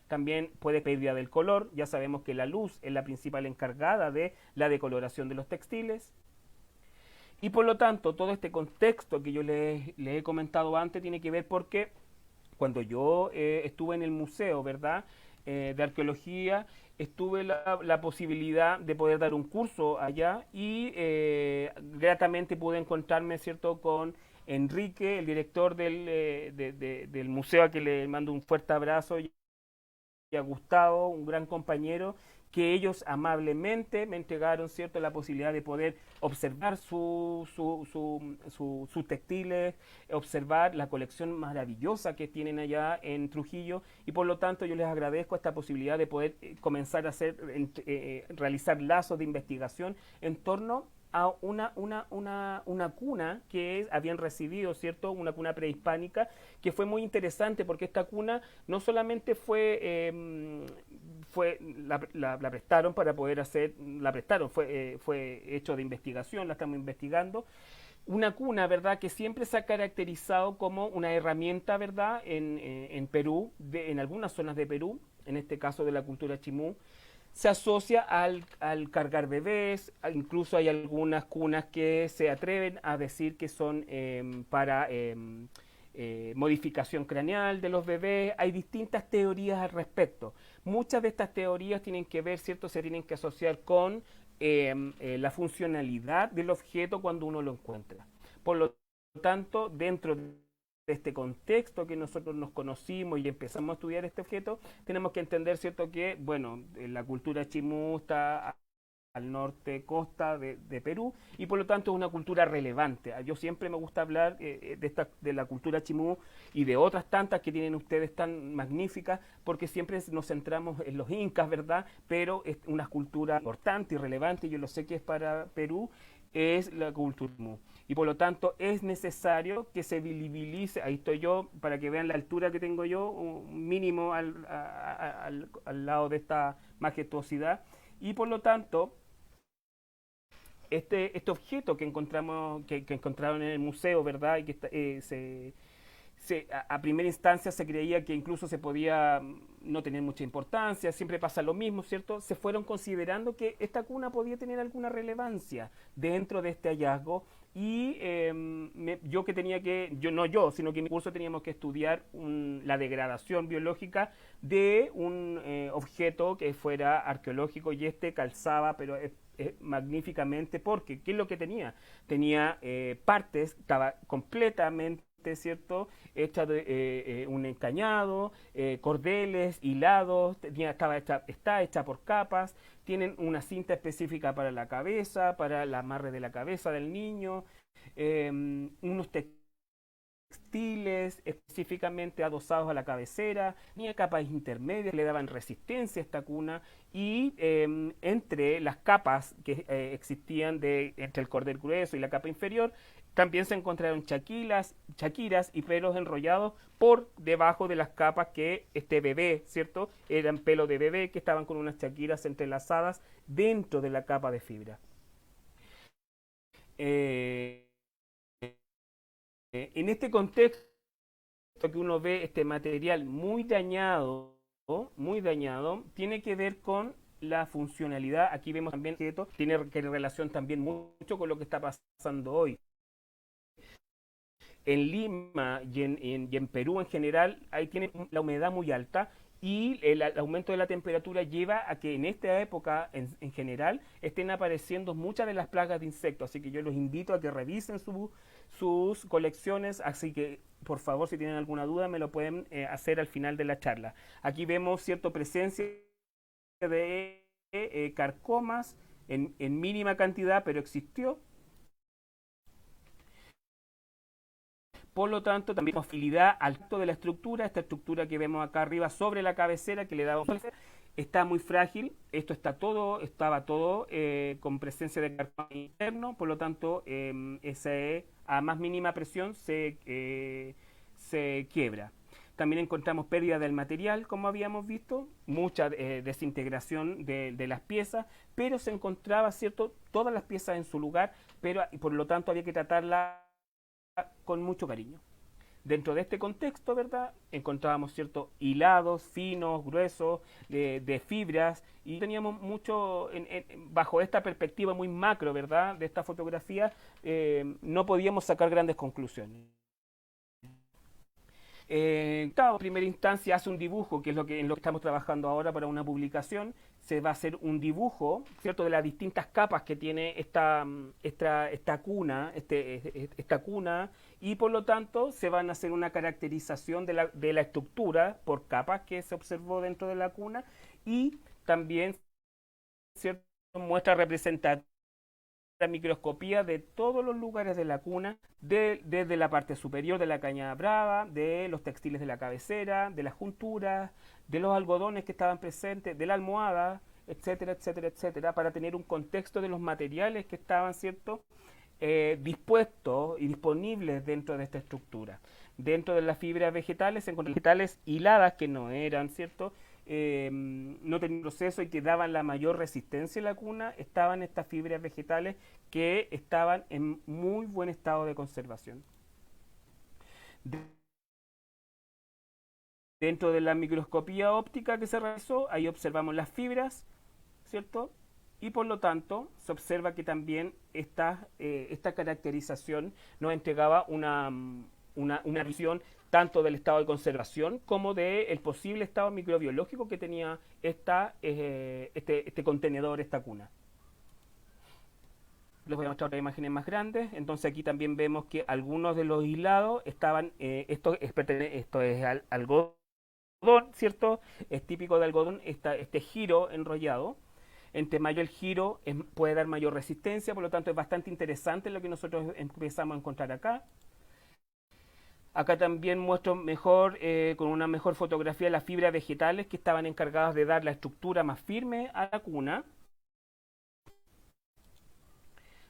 También puede pérdida del color, ya sabemos que la luz es la principal encargada de la decoloración de los textiles. Y por lo tanto, todo este contexto que yo les he comentado antes tiene que ver porque cuando yo estuve en el museo, ¿verdad?, de arqueología, estuve la posibilidad de poder dar un curso allá y gratamente pude encontrarme, ¿cierto?, con Enrique, el director del museo, a que le mando un fuerte abrazo, y a Gustavo, un gran compañero, que ellos amablemente me entregaron, cierto, la posibilidad de poder observar sus textiles, observar la colección maravillosa que tienen allá en Trujillo, y por lo tanto yo les agradezco esta posibilidad de poder comenzar a realizar lazos de investigación en torno a una cuna que habían recibido, ¿cierto? Una cuna prehispánica, que fue muy interesante porque esta cuna no solamente la prestaron para poder fue hecho de investigación, la estamos investigando, Una cuna, ¿verdad?, que siempre se ha caracterizado como una herramienta, ¿verdad?, en Perú, en algunas zonas de Perú, en este caso de la cultura chimú, se asocia al cargar bebés, incluso hay algunas cunas que se atreven a decir que son para modificación craneal de los bebés. Hay distintas teorías al respecto. Muchas de estas teorías tienen que ver, ¿cierto? Se tienen que asociar con la funcionalidad del objeto cuando uno lo encuentra. Por lo tanto, dentro de este contexto que nosotros nos conocimos y empezamos a estudiar este objeto, tenemos que entender, ¿cierto?, que, bueno, la cultura chimú está al norte costa de Perú y por lo tanto es una cultura relevante. Yo siempre me gusta hablar de la cultura chimú y de otras tantas que tienen ustedes tan magníficas, porque siempre nos centramos en los incas, ¿verdad? Pero es una cultura importante y relevante, yo lo sé que es para Perú, es la cultura chimú. Y por lo tanto es necesario que se visibilice, ahí estoy yo, para que vean la altura que tengo yo, un mínimo al lado de esta majestuosidad, y por lo tanto este objeto que encontramos, que encontraron en el museo, ¿verdad? Y que a primera instancia se creía que incluso se podía no tener mucha importancia, siempre pasa lo mismo, ¿cierto? Se fueron considerando que esta cuna podía tener alguna relevancia dentro de este hallazgo y yo que tenía que, yo no yo, sino que en mi curso teníamos que estudiar la degradación biológica de un objeto que fuera arqueológico y este calzaba, pero magníficamente porque, ¿qué es lo que tenía? Tenía partes, estaba completamente, ¿cierto?, hecha de un encañado, cordeles, hilados, está hecha por capas, tienen una cinta específica para la cabeza, para el amarre de la cabeza del niño, unos textiles específicamente adosados a la cabecera, tenía capas intermedias, le daban resistencia a esta cuna y entre las capas que existían entre el cordel grueso y la capa inferior, también se encontraron chaquiras y pelos enrollados por debajo de las capas que este bebé, ¿cierto? Eran pelos de bebé que estaban con unas chaquiras entrelazadas dentro de la capa de fibra. Eh, en este contexto que uno ve este material muy dañado, tiene que ver con la funcionalidad. Aquí vemos también que esto tiene relación también mucho con lo que está pasando hoy. En Lima y en Perú en general, ahí tiene la humedad muy alta y el aumento de la temperatura lleva a que en esta época en general estén apareciendo muchas de las plagas de insectos, así que yo los invito a que revisen sus colecciones, así que por favor si tienen alguna duda me lo pueden hacer al final de la charla. Aquí vemos cierta presencia de carcomas en mínima cantidad, pero existió. Por lo tanto, también hostilidad al tacto de la estructura, esta estructura que vemos acá arriba sobre la cabecera que le da está muy frágil, estaba todo con presencia de cartón interno, por lo tanto, a más mínima presión se quiebra. También encontramos pérdida del material, como habíamos visto, mucha desintegración de las piezas, pero se encontraba, ¿cierto?, todas las piezas en su lugar, pero por lo tanto había que tratarla con mucho cariño. Dentro de este contexto, ¿verdad?, encontrábamos ciertos hilados finos, gruesos, de fibras, y teníamos mucho, bajo esta perspectiva muy macro, ¿verdad?, de esta fotografía, no podíamos sacar grandes conclusiones. Claro, en primera instancia hace un dibujo, que es en lo que estamos trabajando ahora para una publicación. Se va a hacer un dibujo, ¿cierto?, de las distintas capas que tiene esta cuna, y por lo tanto se van a hacer una caracterización de la estructura por capas que se observó dentro de la cuna y también, ¿cierto?, muestra representativa la microscopía de todos los lugares de la cuna, desde la parte superior de la caña brava, de los textiles de la cabecera, de las junturas, de los algodones que estaban presentes, de la almohada, etcétera, etcétera, etcétera, para tener un contexto de los materiales que estaban, ¿cierto?, dispuestos y disponibles dentro de esta estructura. Dentro de las fibras vegetales se encuentran vegetales hiladas que no eran, ¿cierto?, no tenían proceso y que daban la mayor resistencia en la cuna, estaban estas fibras vegetales que estaban en muy buen estado de conservación. Dentro de la microscopía óptica que se realizó, ahí observamos las fibras, ¿cierto? Y por lo tanto se observa que también esta caracterización nos entregaba una visión tanto del estado de conservación como del posible estado microbiológico que tenía este contenedor, esta cuna. Les voy a mostrar otras imágenes más grandes. Entonces aquí también vemos que algunos de los hilados estaban, esto es algodón, ¿cierto? Es típico de algodón este giro enrollado. Entre mayor el giro puede dar mayor resistencia, por lo tanto es bastante interesante lo que nosotros empezamos a encontrar acá. Acá también muestro mejor, con una mejor fotografía, las fibras vegetales que estaban encargadas de dar la estructura más firme a la cuna.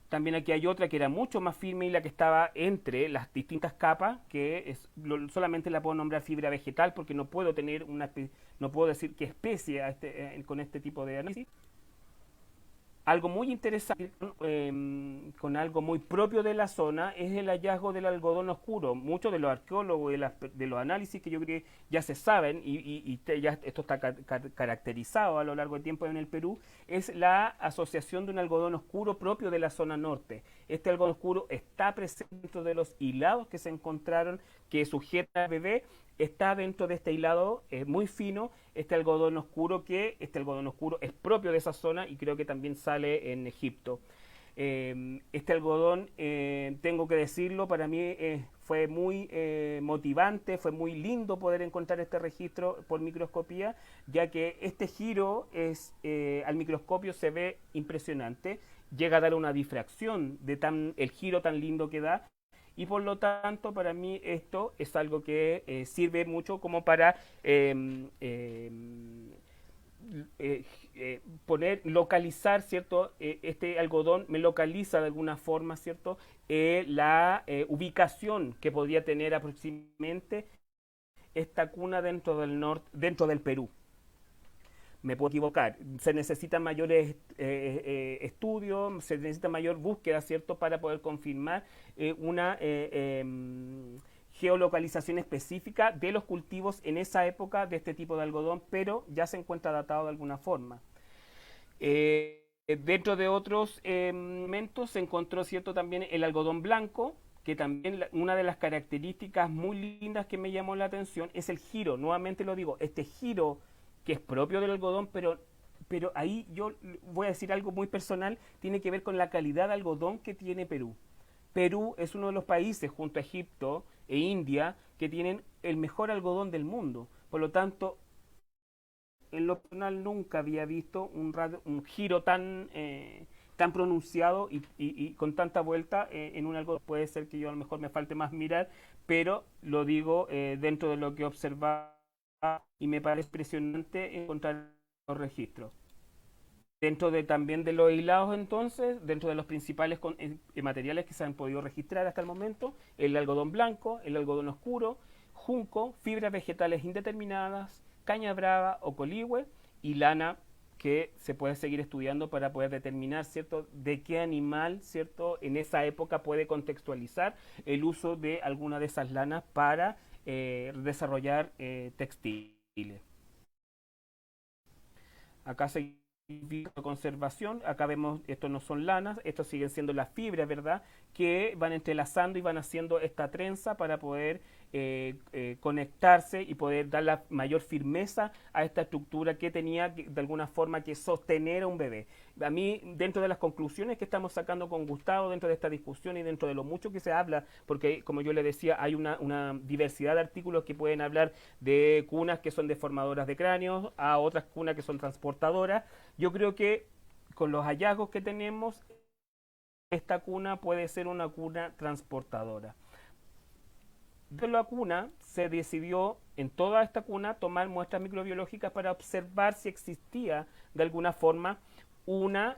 También aquí hay otra que era mucho más firme y la que estaba entre las distintas capas, que solamente la puedo nombrar fibra vegetal porque no puedo tener no puedo decir qué especie con este tipo de análisis. Algo muy interesante, con algo muy propio de la zona, es el hallazgo del algodón oscuro. Muchos de los arqueólogos de los análisis que yo creo que ya se saben, ya esto está caracterizado a lo largo del tiempo en el Perú, es la asociación de un algodón oscuro propio de la zona norte. Este algodón oscuro está presente dentro de los hilados que se encontraron, que sujeta al bebé, está dentro de este hilado muy fino, este algodón oscuro es propio de esa zona y creo que también sale en Egipto. Este algodón, tengo que decirlo, para mí fue muy motivante, fue muy lindo poder encontrar este registro por microscopía, ya que este giro al microscopio se ve impresionante, llega a dar una difracción de el giro tan lindo que da, y por lo tanto para mí esto es algo que sirve mucho como para localizar, ¿cierto? Este algodón me localiza de alguna forma, ¿cierto? La ubicación que podría tener aproximadamente esta cuna dentro del Perú. Me puedo equivocar. Se necesitan mayores estudios, se necesita mayor búsqueda, ¿cierto?, para poder confirmar una geolocalización específica de los cultivos en esa época de este tipo de algodón, pero ya se encuentra datado de alguna forma. Dentro de otros elementos se encontró, ¿cierto?, también el algodón blanco, que también una de las características muy lindas que me llamó la atención es el giro. Nuevamente lo digo, este giro que es propio del algodón, pero ahí yo voy a decir algo muy personal, tiene que ver con la calidad de algodón que tiene Perú. Perú es uno de los países, junto a Egipto e India, que tienen el mejor algodón del mundo. Por lo tanto, en lo personal nunca había visto un giro tan pronunciado y con tanta vuelta en un algodón. Puede ser que yo a lo mejor me falte más mirar, pero lo digo dentro de lo que he observado y me parece impresionante encontrar los registros. Dentro también de los hilados, entonces, dentro de los principales materiales que se han podido registrar hasta el momento, el algodón blanco, el algodón oscuro, junco, fibras vegetales indeterminadas, caña brava o coligüe y lana, que se puede seguir estudiando para poder determinar, ¿cierto?, de qué animal, ¿cierto?, en esa época puede contextualizar el uso de alguna de esas lanas para desarrollar textiles. Acá se conservación, acá vemos, esto no son lanas, estos siguen siendo las fibras, ¿verdad?, que van entrelazando y van haciendo esta trenza para poder conectarse y poder dar la mayor firmeza a esta estructura que tenía de alguna forma que sostener a un bebé. A mí, dentro de las conclusiones que estamos sacando con Gustavo, dentro de esta discusión y dentro de lo mucho que se habla, porque como yo le decía, hay una diversidad de artículos que pueden hablar de cunas que son deformadoras de cráneos, a otras cunas que son transportadoras. Yo creo que con los hallazgos que tenemos, esta cuna puede ser una cuna transportadora. De la cuna se decidió en toda esta cuna tomar muestras microbiológicas para observar si existía de alguna forma una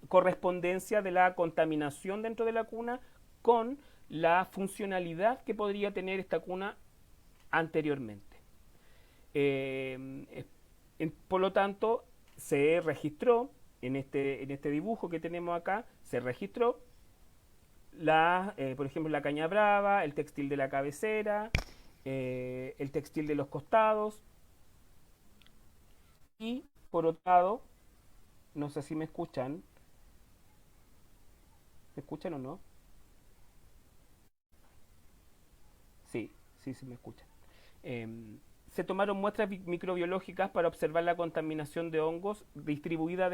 correspondencia de la contaminación dentro de la cuna con la funcionalidad que podría tener esta cuna anteriormente. Por lo tanto, se registró en este dibujo que tenemos acá, se registró por ejemplo, la caña brava, el textil de la cabecera, el textil de los costados y, por otro lado, no sé si ¿me escuchan o no? Sí, sí, sí me escuchan. Se tomaron muestras microbiológicas para observar la contaminación de hongos distribuida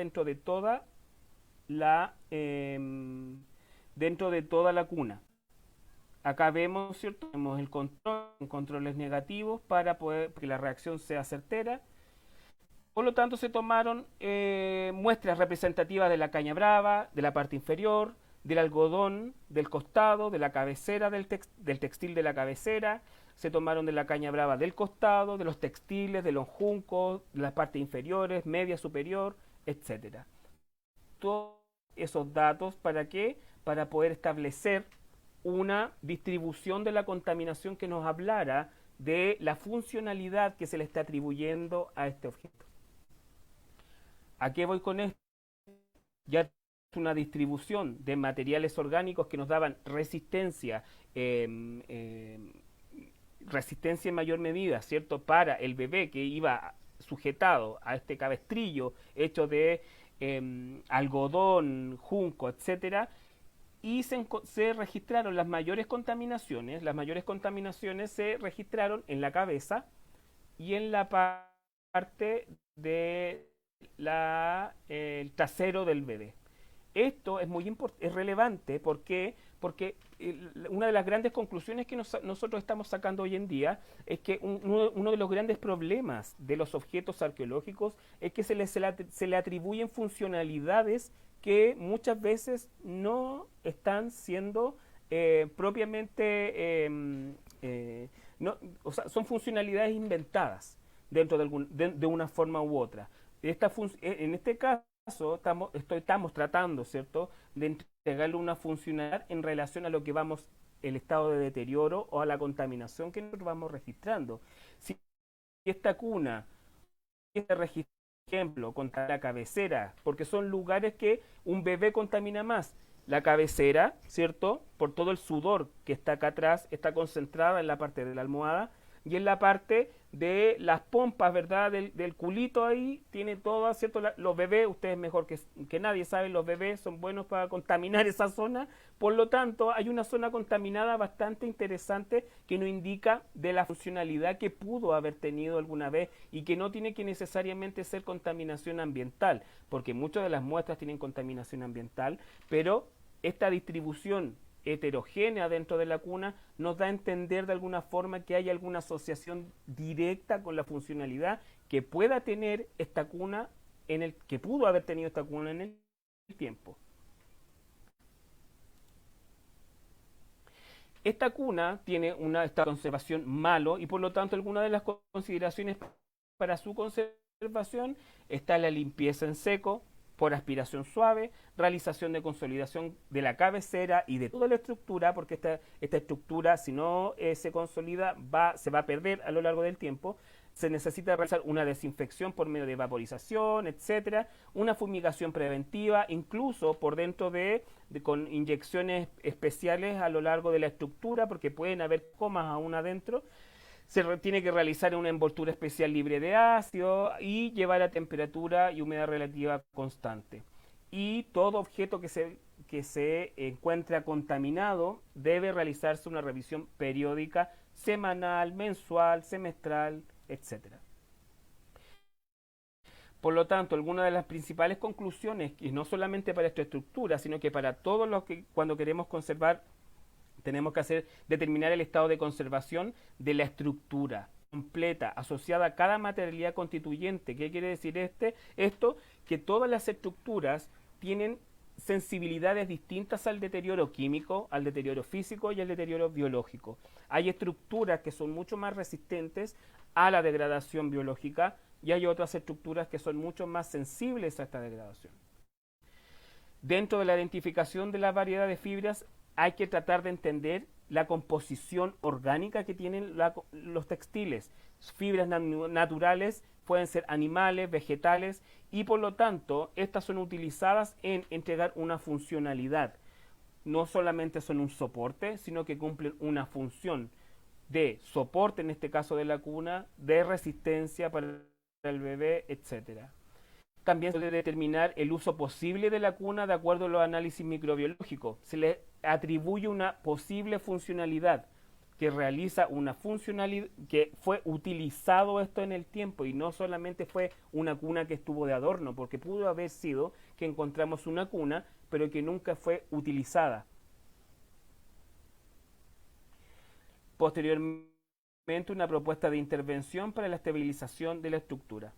la dentro de toda la cuna. Acá vemos, ¿cierto? Vemos el control, controles negativos para poder que la reacción sea certera. Por lo tanto, se tomaron muestras representativas de la caña brava, de la parte inferior, del algodón, del costado, de la cabecera del textil de la cabecera. Se tomaron de la caña brava del costado, de los textiles, de los juncos, de las partes inferiores, media superior, etcétera. Todos esos datos, ¿para qué? Para poder establecer una distribución de la contaminación que nos hablara de la funcionalidad que se le está atribuyendo a este objeto. ¿A qué voy con esto? Ya es una distribución de materiales orgánicos que nos daban resistencia en mayor medida, ¿cierto? Para el bebé que iba sujetado a este cabestrillo hecho de algodón, junco, etcétera, y se registraron las mayores contaminaciones se registraron en la cabeza y en la parte de el trasero del bebé. Esto es es relevante porque una de las grandes conclusiones que nosotros estamos sacando hoy en día es que uno de los grandes problemas de los objetos arqueológicos es que se le atribuyen funcionalidades que muchas veces no están siendo propiamente, no, o sea, son funcionalidades inventadas dentro de una forma u otra. En este caso estamos tratando, ¿cierto?, de entregarle una funcionalidad en relación a lo que el estado de deterioro o a la contaminación que nosotros vamos registrando. Si esta cuna se registra, por ejemplo, contra la cabecera, porque son lugares que un bebé contamina más. La cabecera, ¿cierto? Por todo el sudor que está acá atrás, está concentrada en la parte de la almohada y en la parte de las pompas, ¿verdad? Del culito ahí, tiene todo, ¿cierto? Los bebés, ustedes mejor que nadie saben, los bebés son buenos para contaminar esa zona, por lo tanto, hay una zona contaminada bastante interesante que nos indica de la funcionalidad que pudo haber tenido alguna vez y que no tiene que necesariamente ser contaminación ambiental, porque muchas de las muestras tienen contaminación ambiental, pero esta distribución heterogénea dentro de la cuna nos da a entender de alguna forma que hay alguna asociación directa con la funcionalidad que pueda tener esta cuna que pudo haber tenido esta cuna en el tiempo. Esta cuna tiene un estado de conservación malo y por lo tanto algunas de las consideraciones para su conservación está la limpieza en seco, por aspiración suave, realización de consolidación de la cabecera y de toda la estructura, porque esta estructura, si no se consolida, se va a perder a lo largo del tiempo. Se necesita realizar una desinfección por medio de vaporización, etcétera, una fumigación preventiva, incluso por dentro con inyecciones especiales a lo largo de la estructura, porque pueden haber comas aún adentro. Tiene que realizar una envoltura especial libre de ácido y llevar a temperatura y humedad relativa constante. Y todo objeto que se encuentre contaminado debe realizarse una revisión periódica, semanal, mensual, semestral, etc. Por lo tanto, algunas de las principales conclusiones, y no solamente para esta estructura, sino que para todos los que cuando queremos conservar tenemos que determinar el estado de conservación de la estructura completa, asociada a cada materialidad constituyente. ¿Qué quiere decir esto? Que todas las estructuras tienen sensibilidades distintas al deterioro químico, al deterioro físico y al deterioro biológico. Hay estructuras que son mucho más resistentes a la degradación biológica y hay otras estructuras que son mucho más sensibles a esta degradación. Dentro de la identificación de la variedad de fibras hay que tratar de entender la composición orgánica que tienen los textiles. Fibras naturales pueden ser animales, vegetales, y por lo tanto estas son utilizadas en entregar una funcionalidad. No solamente son un soporte, sino que cumplen una función de soporte, en este caso de la cuna, de resistencia para el bebé, etcétera. También se debe determinar el uso posible de la cuna de acuerdo a los análisis microbiológicos. Se le atribuye una posible funcionalidad que realiza una funcionalidad que fue utilizado esto en el tiempo y no solamente fue una cuna que estuvo de adorno, porque pudo haber sido que encontramos una cuna pero que nunca fue utilizada. Posteriormente, una propuesta de intervención para la estabilización de la estructura.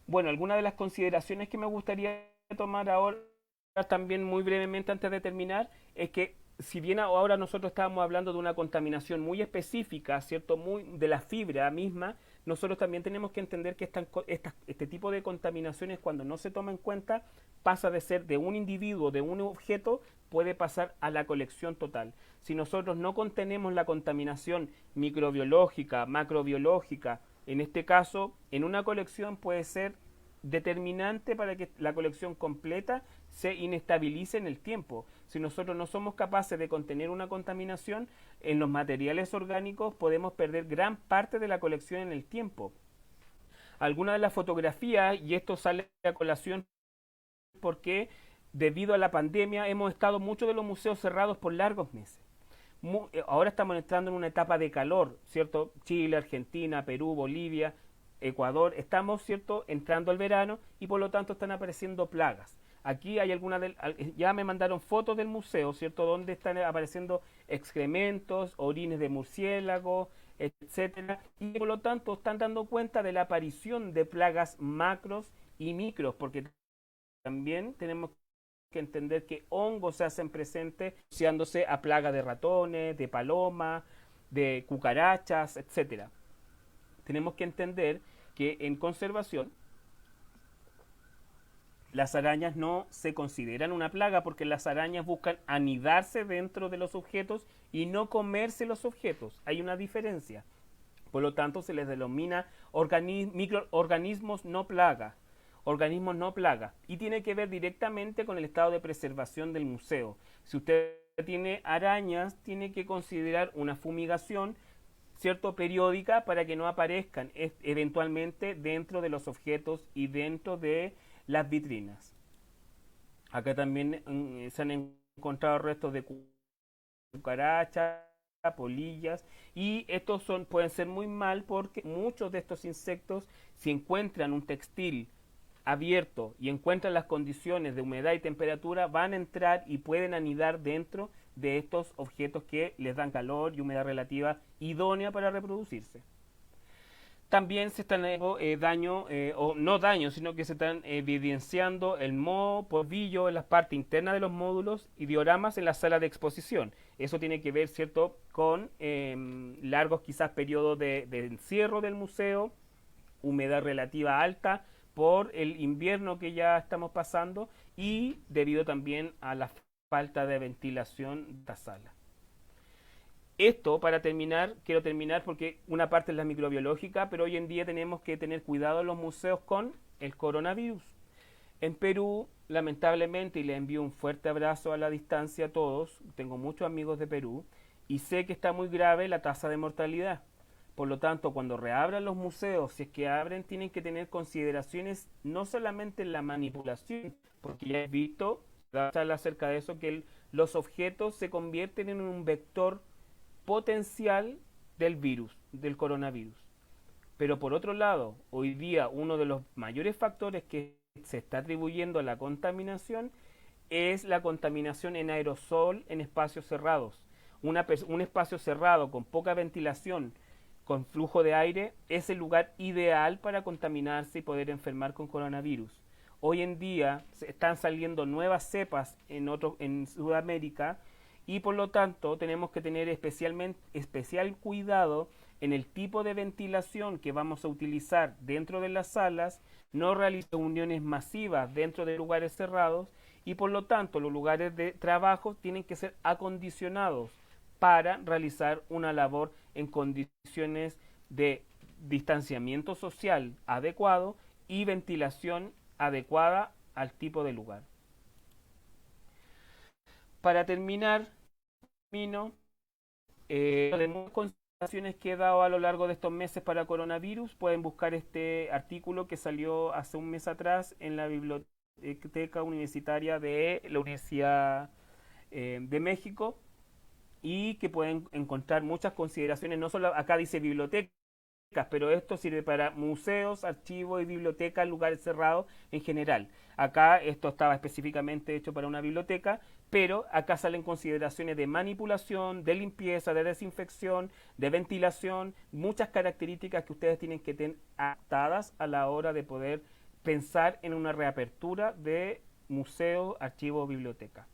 Bueno, algunas de las consideraciones que me gustaría tomar ahora, también muy brevemente antes de terminar, es que si bien ahora nosotros estábamos hablando de una contaminación muy específica, ¿cierto? Muy de la fibra misma, nosotros también tenemos que entender que este tipo de contaminaciones, cuando no se toma en cuenta, pasa de ser de un individuo, de un objeto, puede pasar a la colección total. Si nosotros no contenemos la contaminación microbiológica, macrobiológica, en este caso, en una colección puede ser determinante para que la colección completa se inestabilice en el tiempo. Si nosotros no somos capaces de contener una contaminación en los materiales orgánicos, podemos perder gran parte de la colección en el tiempo. Algunas de las fotografías, y esto sale a colación porque debido a la pandemia hemos estado muchos de los museos cerrados por largos meses. Ahora estamos entrando en una etapa de calor, ¿cierto? Chile, Argentina, Perú, Bolivia, Ecuador, estamos, ¿cierto?, entrando al verano y por lo tanto están apareciendo plagas. Aquí hay ya me mandaron fotos del museo, ¿cierto?, donde están apareciendo excrementos, orines de murciélago, etcétera, y por lo tanto están dando cuenta de la aparición de plagas macros y micros, porque también tenemos que entender que hongos se hacen presentes asociándose a plagas de ratones, de palomas, de cucarachas, etcétera. Tenemos que entender que en conservación las arañas no se consideran una plaga porque las arañas buscan anidarse dentro de los objetos y no comerse los objetos. Hay una diferencia. Por lo tanto, se les denomina microorganismos no plaga. Organismos no plaga. Y tiene que ver directamente con el estado de preservación del museo. Si usted tiene arañas, tiene que considerar una fumigación, ¿cierto?, periódica para que no aparezcan eventualmente dentro de los objetos y dentro de las vitrinas. Acá también se han encontrado restos de cucarachas, polillas, y estos pueden ser muy mal porque muchos de estos insectos, si encuentran un textil abierto y encuentran las condiciones de humedad y temperatura, van a entrar y pueden anidar dentro de estos objetos que les dan calor y humedad relativa idónea para reproducirse. También se están o no daños, sino que se están evidenciando el moho, polvillo en la parte interna de los módulos y dioramas en la sala de exposición. Eso tiene que ver, ¿cierto?, con largos quizás periodos de encierro del museo, humedad relativa alta por el invierno que ya estamos pasando y debido también a la falta de ventilación de esta sala. Esto, para terminar, quiero terminar porque una parte es la microbiológica, pero hoy en día tenemos que tener cuidado en los museos con el coronavirus. En Perú, lamentablemente, y le envío un fuerte abrazo a la distancia a todos, tengo muchos amigos de Perú, y sé que está muy grave la tasa de mortalidad. Por lo tanto, cuando reabran los museos, si es que abren, tienen que tener consideraciones no solamente en la manipulación, porque ya he visto, hablar acerca de eso, que los objetos se convierten en un vector potencial del virus, del coronavirus. Pero por otro lado, hoy día uno de los mayores factores que se está atribuyendo a la contaminación es la contaminación en aerosol en espacios cerrados. Un espacio cerrado con poca ventilación, con flujo de aire, es el lugar ideal para contaminarse y poder enfermar con coronavirus. Hoy en día están saliendo nuevas cepas en Sudamérica y por lo tanto tenemos que tener especial cuidado en el tipo de ventilación que vamos a utilizar dentro de las salas, no realizar reuniones masivas dentro de lugares cerrados y por lo tanto los lugares de trabajo tienen que ser acondicionados para realizar una labor en condiciones de distanciamiento social adecuado y ventilación adecuada al tipo de lugar. Para terminar, de muchas consideraciones que he dado a lo largo de estos meses para coronavirus, pueden buscar este artículo que salió hace un mes atrás en la Biblioteca Universitaria de la Universidad de México y que pueden encontrar muchas consideraciones, no solo acá dice biblioteca, pero esto sirve para museos, archivos y bibliotecas, lugares cerrados en general. Acá esto estaba específicamente hecho para una biblioteca, pero acá salen consideraciones de manipulación, de limpieza, de desinfección, de ventilación, muchas características que ustedes tienen que tener adaptadas a la hora de poder pensar en una reapertura de museo, archivo o biblioteca.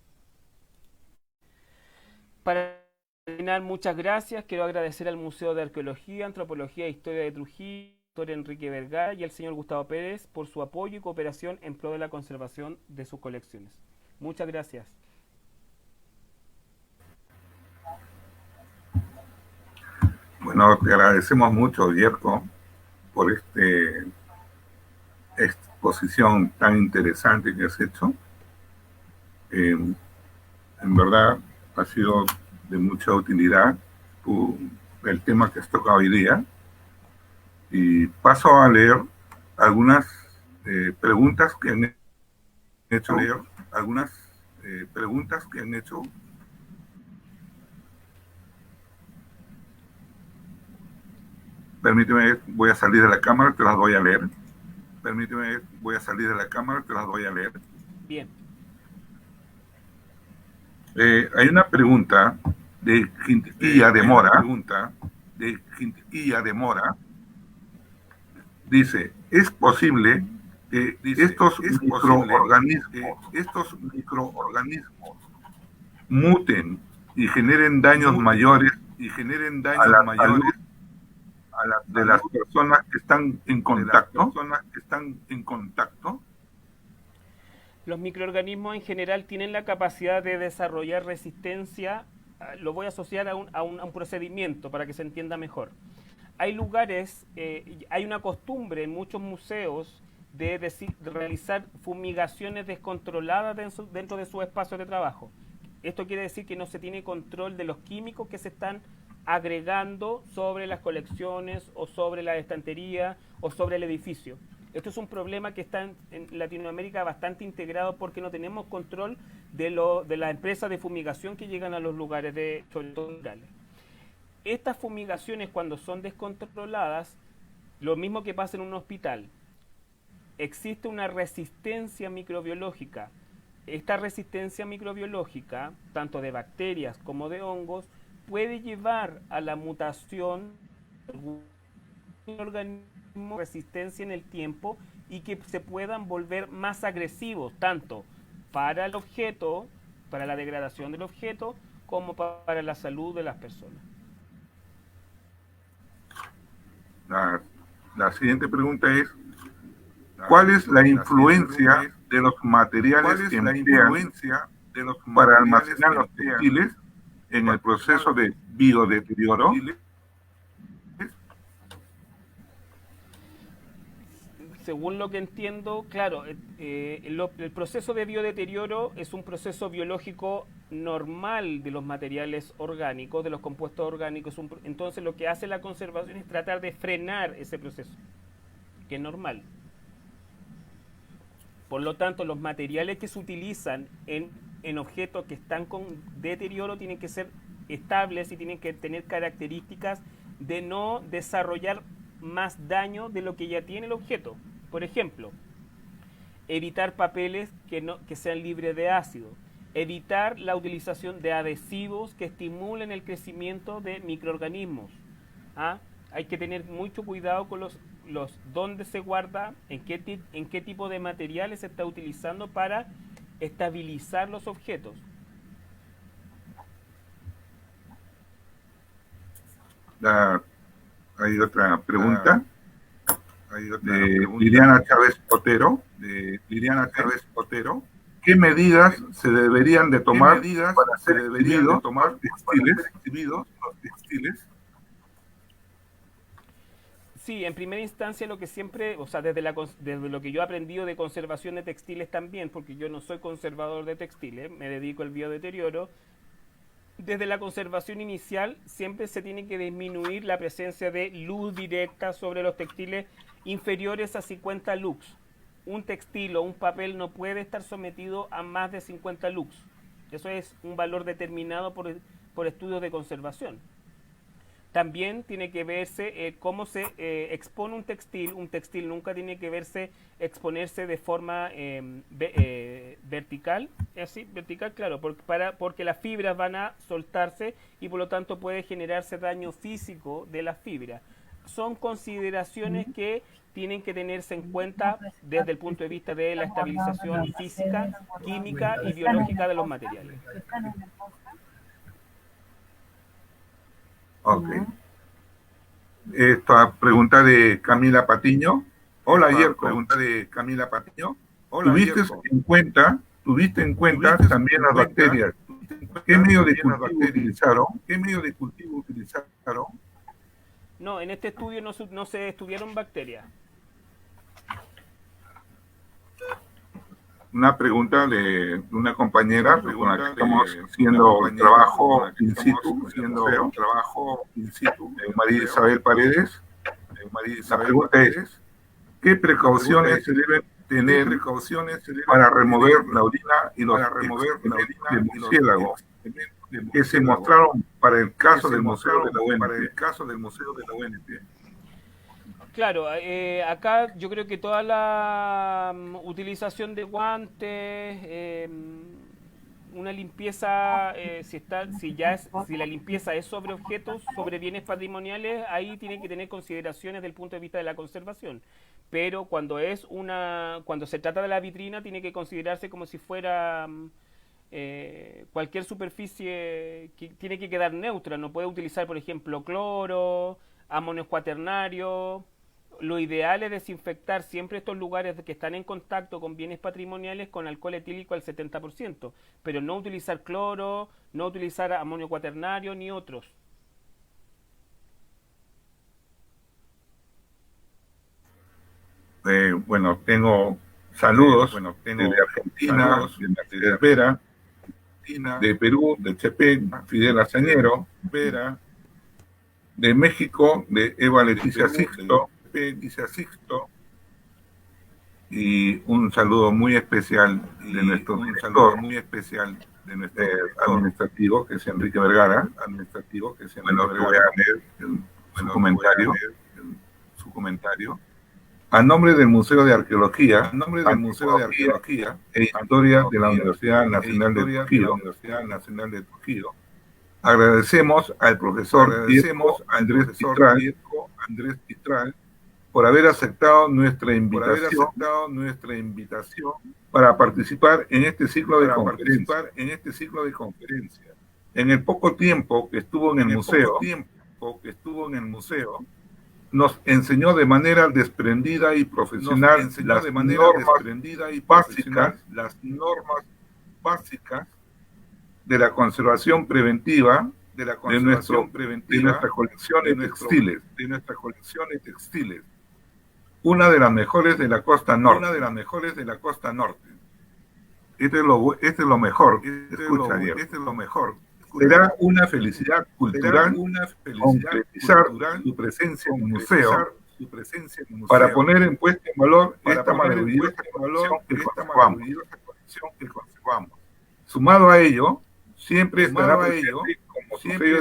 Para terminar, muchas gracias. Quiero agradecer al Museo de Arqueología, Antropología e Historia de Trujillo, doctor Enrique Vergara y al señor Gustavo Pérez por su apoyo y cooperación en pro de la conservación de sus colecciones. Muchas gracias. Bueno, te agradecemos mucho, Yerko, por esta exposición tan interesante que has hecho. En verdad ha sido de mucha utilidad el tema que has tocado hoy día. Y paso a leer algunas preguntas que han hecho. Permíteme, voy a salir de la cámara, te las voy a leer. Bien. Hay una pregunta de Quintiquilla de Mora. Dice, ¿es posible que estos microorganismos muten y generen daños mayores a la salud de las personas que están en contacto? Los microorganismos en general tienen la capacidad de desarrollar resistencia. Lo voy a asociar a un procedimiento para que se entienda mejor. Hay lugares, hay una costumbre en muchos museos de realizar fumigaciones descontroladas dentro de sus espacios de trabajo. Esto quiere decir que no se tiene control de los químicos que se están agregando sobre las colecciones o sobre la estantería o sobre el edificio. Esto es un problema que está en Latinoamérica bastante integrado porque no tenemos control de las empresas de fumigación que llegan a los lugares sobre todo rurales. Estas fumigaciones, cuando son descontroladas, lo mismo que pasa en un hospital, existe una resistencia microbiológica. Esta resistencia microbiológica, tanto de bacterias como de hongos, puede llevar a la mutación de organismo, resistencia en el tiempo y que se puedan volver más agresivos, tanto para el objeto, para la degradación del objeto, como para la salud de las personas. La siguiente pregunta es, ¿cuál es la influencia de los materiales que emplean para almacenar los textiles en el proceso de biodeterioro? Según lo que entiendo, claro, el proceso de biodeterioro es un proceso biológico normal de los materiales orgánicos, de los compuestos orgánicos. Entonces lo que hace la conservación es tratar de frenar ese proceso, que es normal. Por lo tanto, los materiales que se utilizan en objetos que están con deterioro tienen que ser estables y tienen que tener características de no desarrollar más daño de lo que ya tiene el objeto. Por ejemplo, evitar papeles que sean libres de ácido, evitar la utilización de adhesivos que estimulen el crecimiento de microorganismos. Hay que tener mucho cuidado con los dónde se guarda, en qué tipo de materiales se está utilizando para estabilizar los objetos. Hay otra pregunta de Liliana Chávez Otero. ¿Qué medidas se deberían de tomar para ser exhibidos los textiles? Sí, en primera instancia lo que siempre, o sea, desde lo que yo he aprendido de conservación de textiles también, porque yo no soy conservador de textiles, me dedico al biodeterioro, desde la conservación inicial siempre se tiene que disminuir la presencia de luz directa sobre los textiles inferiores a 50 lux. Un textil o un papel no puede estar sometido a más de 50 lux. Eso es un valor determinado por estudios de conservación. También tiene que verse cómo se expone un textil. Un textil nunca tiene que verse exponerse de forma vertical. Así, vertical, claro, porque las fibras van a soltarse y por lo tanto puede generarse daño físico de las fibras. Son consideraciones que tienen que tenerse en cuenta desde el punto de vista de la estabilización física, química y biológica de los materiales. Ok. Esta pregunta de Camila Patiño. Hola, Yerko. Pregunta de Camila Patiño. ¿Tuviste en cuenta también las bacterias? ¿Qué medio de cultivo utilizaron? No, en este estudio no se estudiaron bacterias. Una pregunta de una compañera con la que estamos haciendo trabajo in situ, María Isabel Paredes. La pregunta es, ¿qué precauciones se deben tener para remover la orina y los de murciélago que se mostraron para el caso del Museo de la UNP? Claro, acá yo creo que toda la utilización de guantes, una limpieza, si la limpieza es sobre objetos, sobre bienes patrimoniales, ahí tiene que tener consideraciones desde el punto de vista de la conservación. Pero cuando se trata de la vitrina, tiene que considerarse como si fuera cualquier superficie que tiene que quedar neutra. No puede utilizar, por ejemplo, cloro, amonio cuaternario. Lo ideal es desinfectar siempre estos lugares que están en contacto con bienes patrimoniales con alcohol etílico al 70%, pero no utilizar cloro, no utilizar amonio cuaternario ni otros. Bueno, tengo saludos de Argentina, de Mercedes Vera, de Perú, de Chepe, Fidel Azañero, de México, de Eva Leticia Sixto, y un saludo muy especial de nuestro director administrativo, que es Enrique Vergara. Bueno, que voy a leer su comentario. A nombre del Museo de Arqueología, e Historia de la Universidad Nacional de Trujillo, agradecemos al profesor Diego Andrés Pitral por haber aceptado nuestra invitación para participar en este ciclo de conferencias. En el poco tiempo que estuvo en el museo, nos enseñó de manera desprendida y profesional las normas básicas de la conservación preventiva de nuestra colección de textiles. Una de las mejores de la costa norte. Este es lo mejor. Escucha, Diego. Será una felicidad cultural concretizar su presencia en el museo para poner en puesta en valor esta maravillosa colección que conservamos. Sumado a ello, siempre estará presente como su sello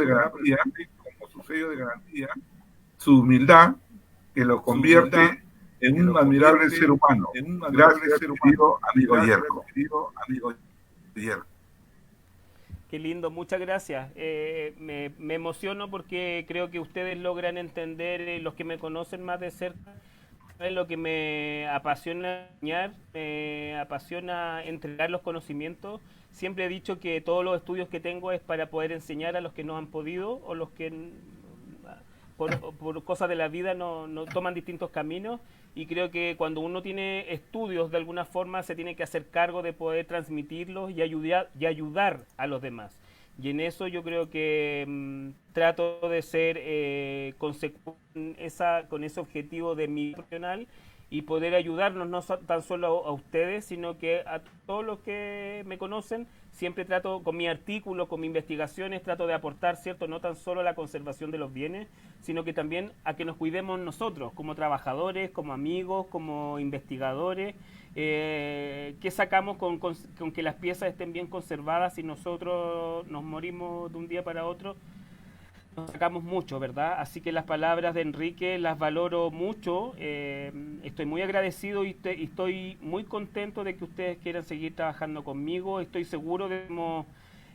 de garantía, su humildad, que lo convierte en un admirable ser humano. Gracias, querido amigo Yerko. Qué lindo, muchas gracias. Me emociono porque creo que ustedes logran entender, los que me conocen más de cerca, es lo que me apasiona enseñar, me apasiona entregar los conocimientos. Siempre he dicho que todos los estudios que tengo es para poder enseñar a los que no han podido o por cosas de la vida no toman distintos caminos, y creo que cuando uno tiene estudios de alguna forma se tiene que hacer cargo de poder transmitirlos y ayudar a los demás. Y en eso yo creo que trato de ser consecuente con ese objetivo de mi profesional, y poder ayudarnos no tan solo a ustedes, sino que a todos los que me conocen. Siempre trato, con mi artículo, con mis investigaciones, trato de aportar, ¿cierto?, no tan solo a la conservación de los bienes, sino que también a que nos cuidemos nosotros, como trabajadores, como amigos, como investigadores. ¿Qué sacamos con que las piezas estén bien conservadas si nosotros nos morimos de un día para otro? Nos sacamos mucho, ¿verdad? Así que las palabras de Enrique las valoro mucho. Estoy muy agradecido y estoy muy contento de que ustedes quieran seguir trabajando conmigo. Estoy seguro de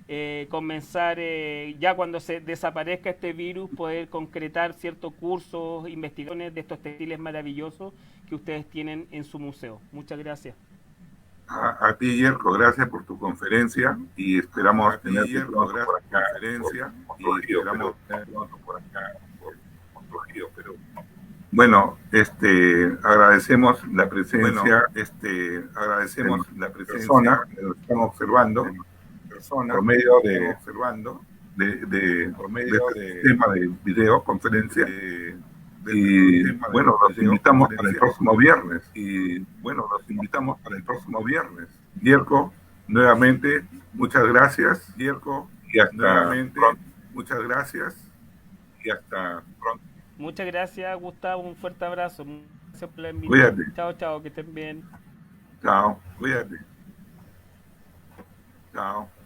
que comenzar, ya cuando se desaparezca este virus, poder concretar ciertos cursos, investigaciones de estos textiles maravillosos que ustedes tienen en su museo. Muchas gracias. A ti, Yerko, gracias por tu conferencia y esperamos tenerte pronto por acá. Pero bueno, agradecemos la presencia, persona que nos están observando, por medio de sistema de videoconferencia. Y bueno, los invitamos para el próximo viernes. Yerko, nuevamente, muchas gracias. Y hasta pronto. Muchas gracias, Gustavo. Un fuerte abrazo. Gracias por la invitación. Cuídate. Chao, chao, que estén bien. Chao, cuídate. Chao.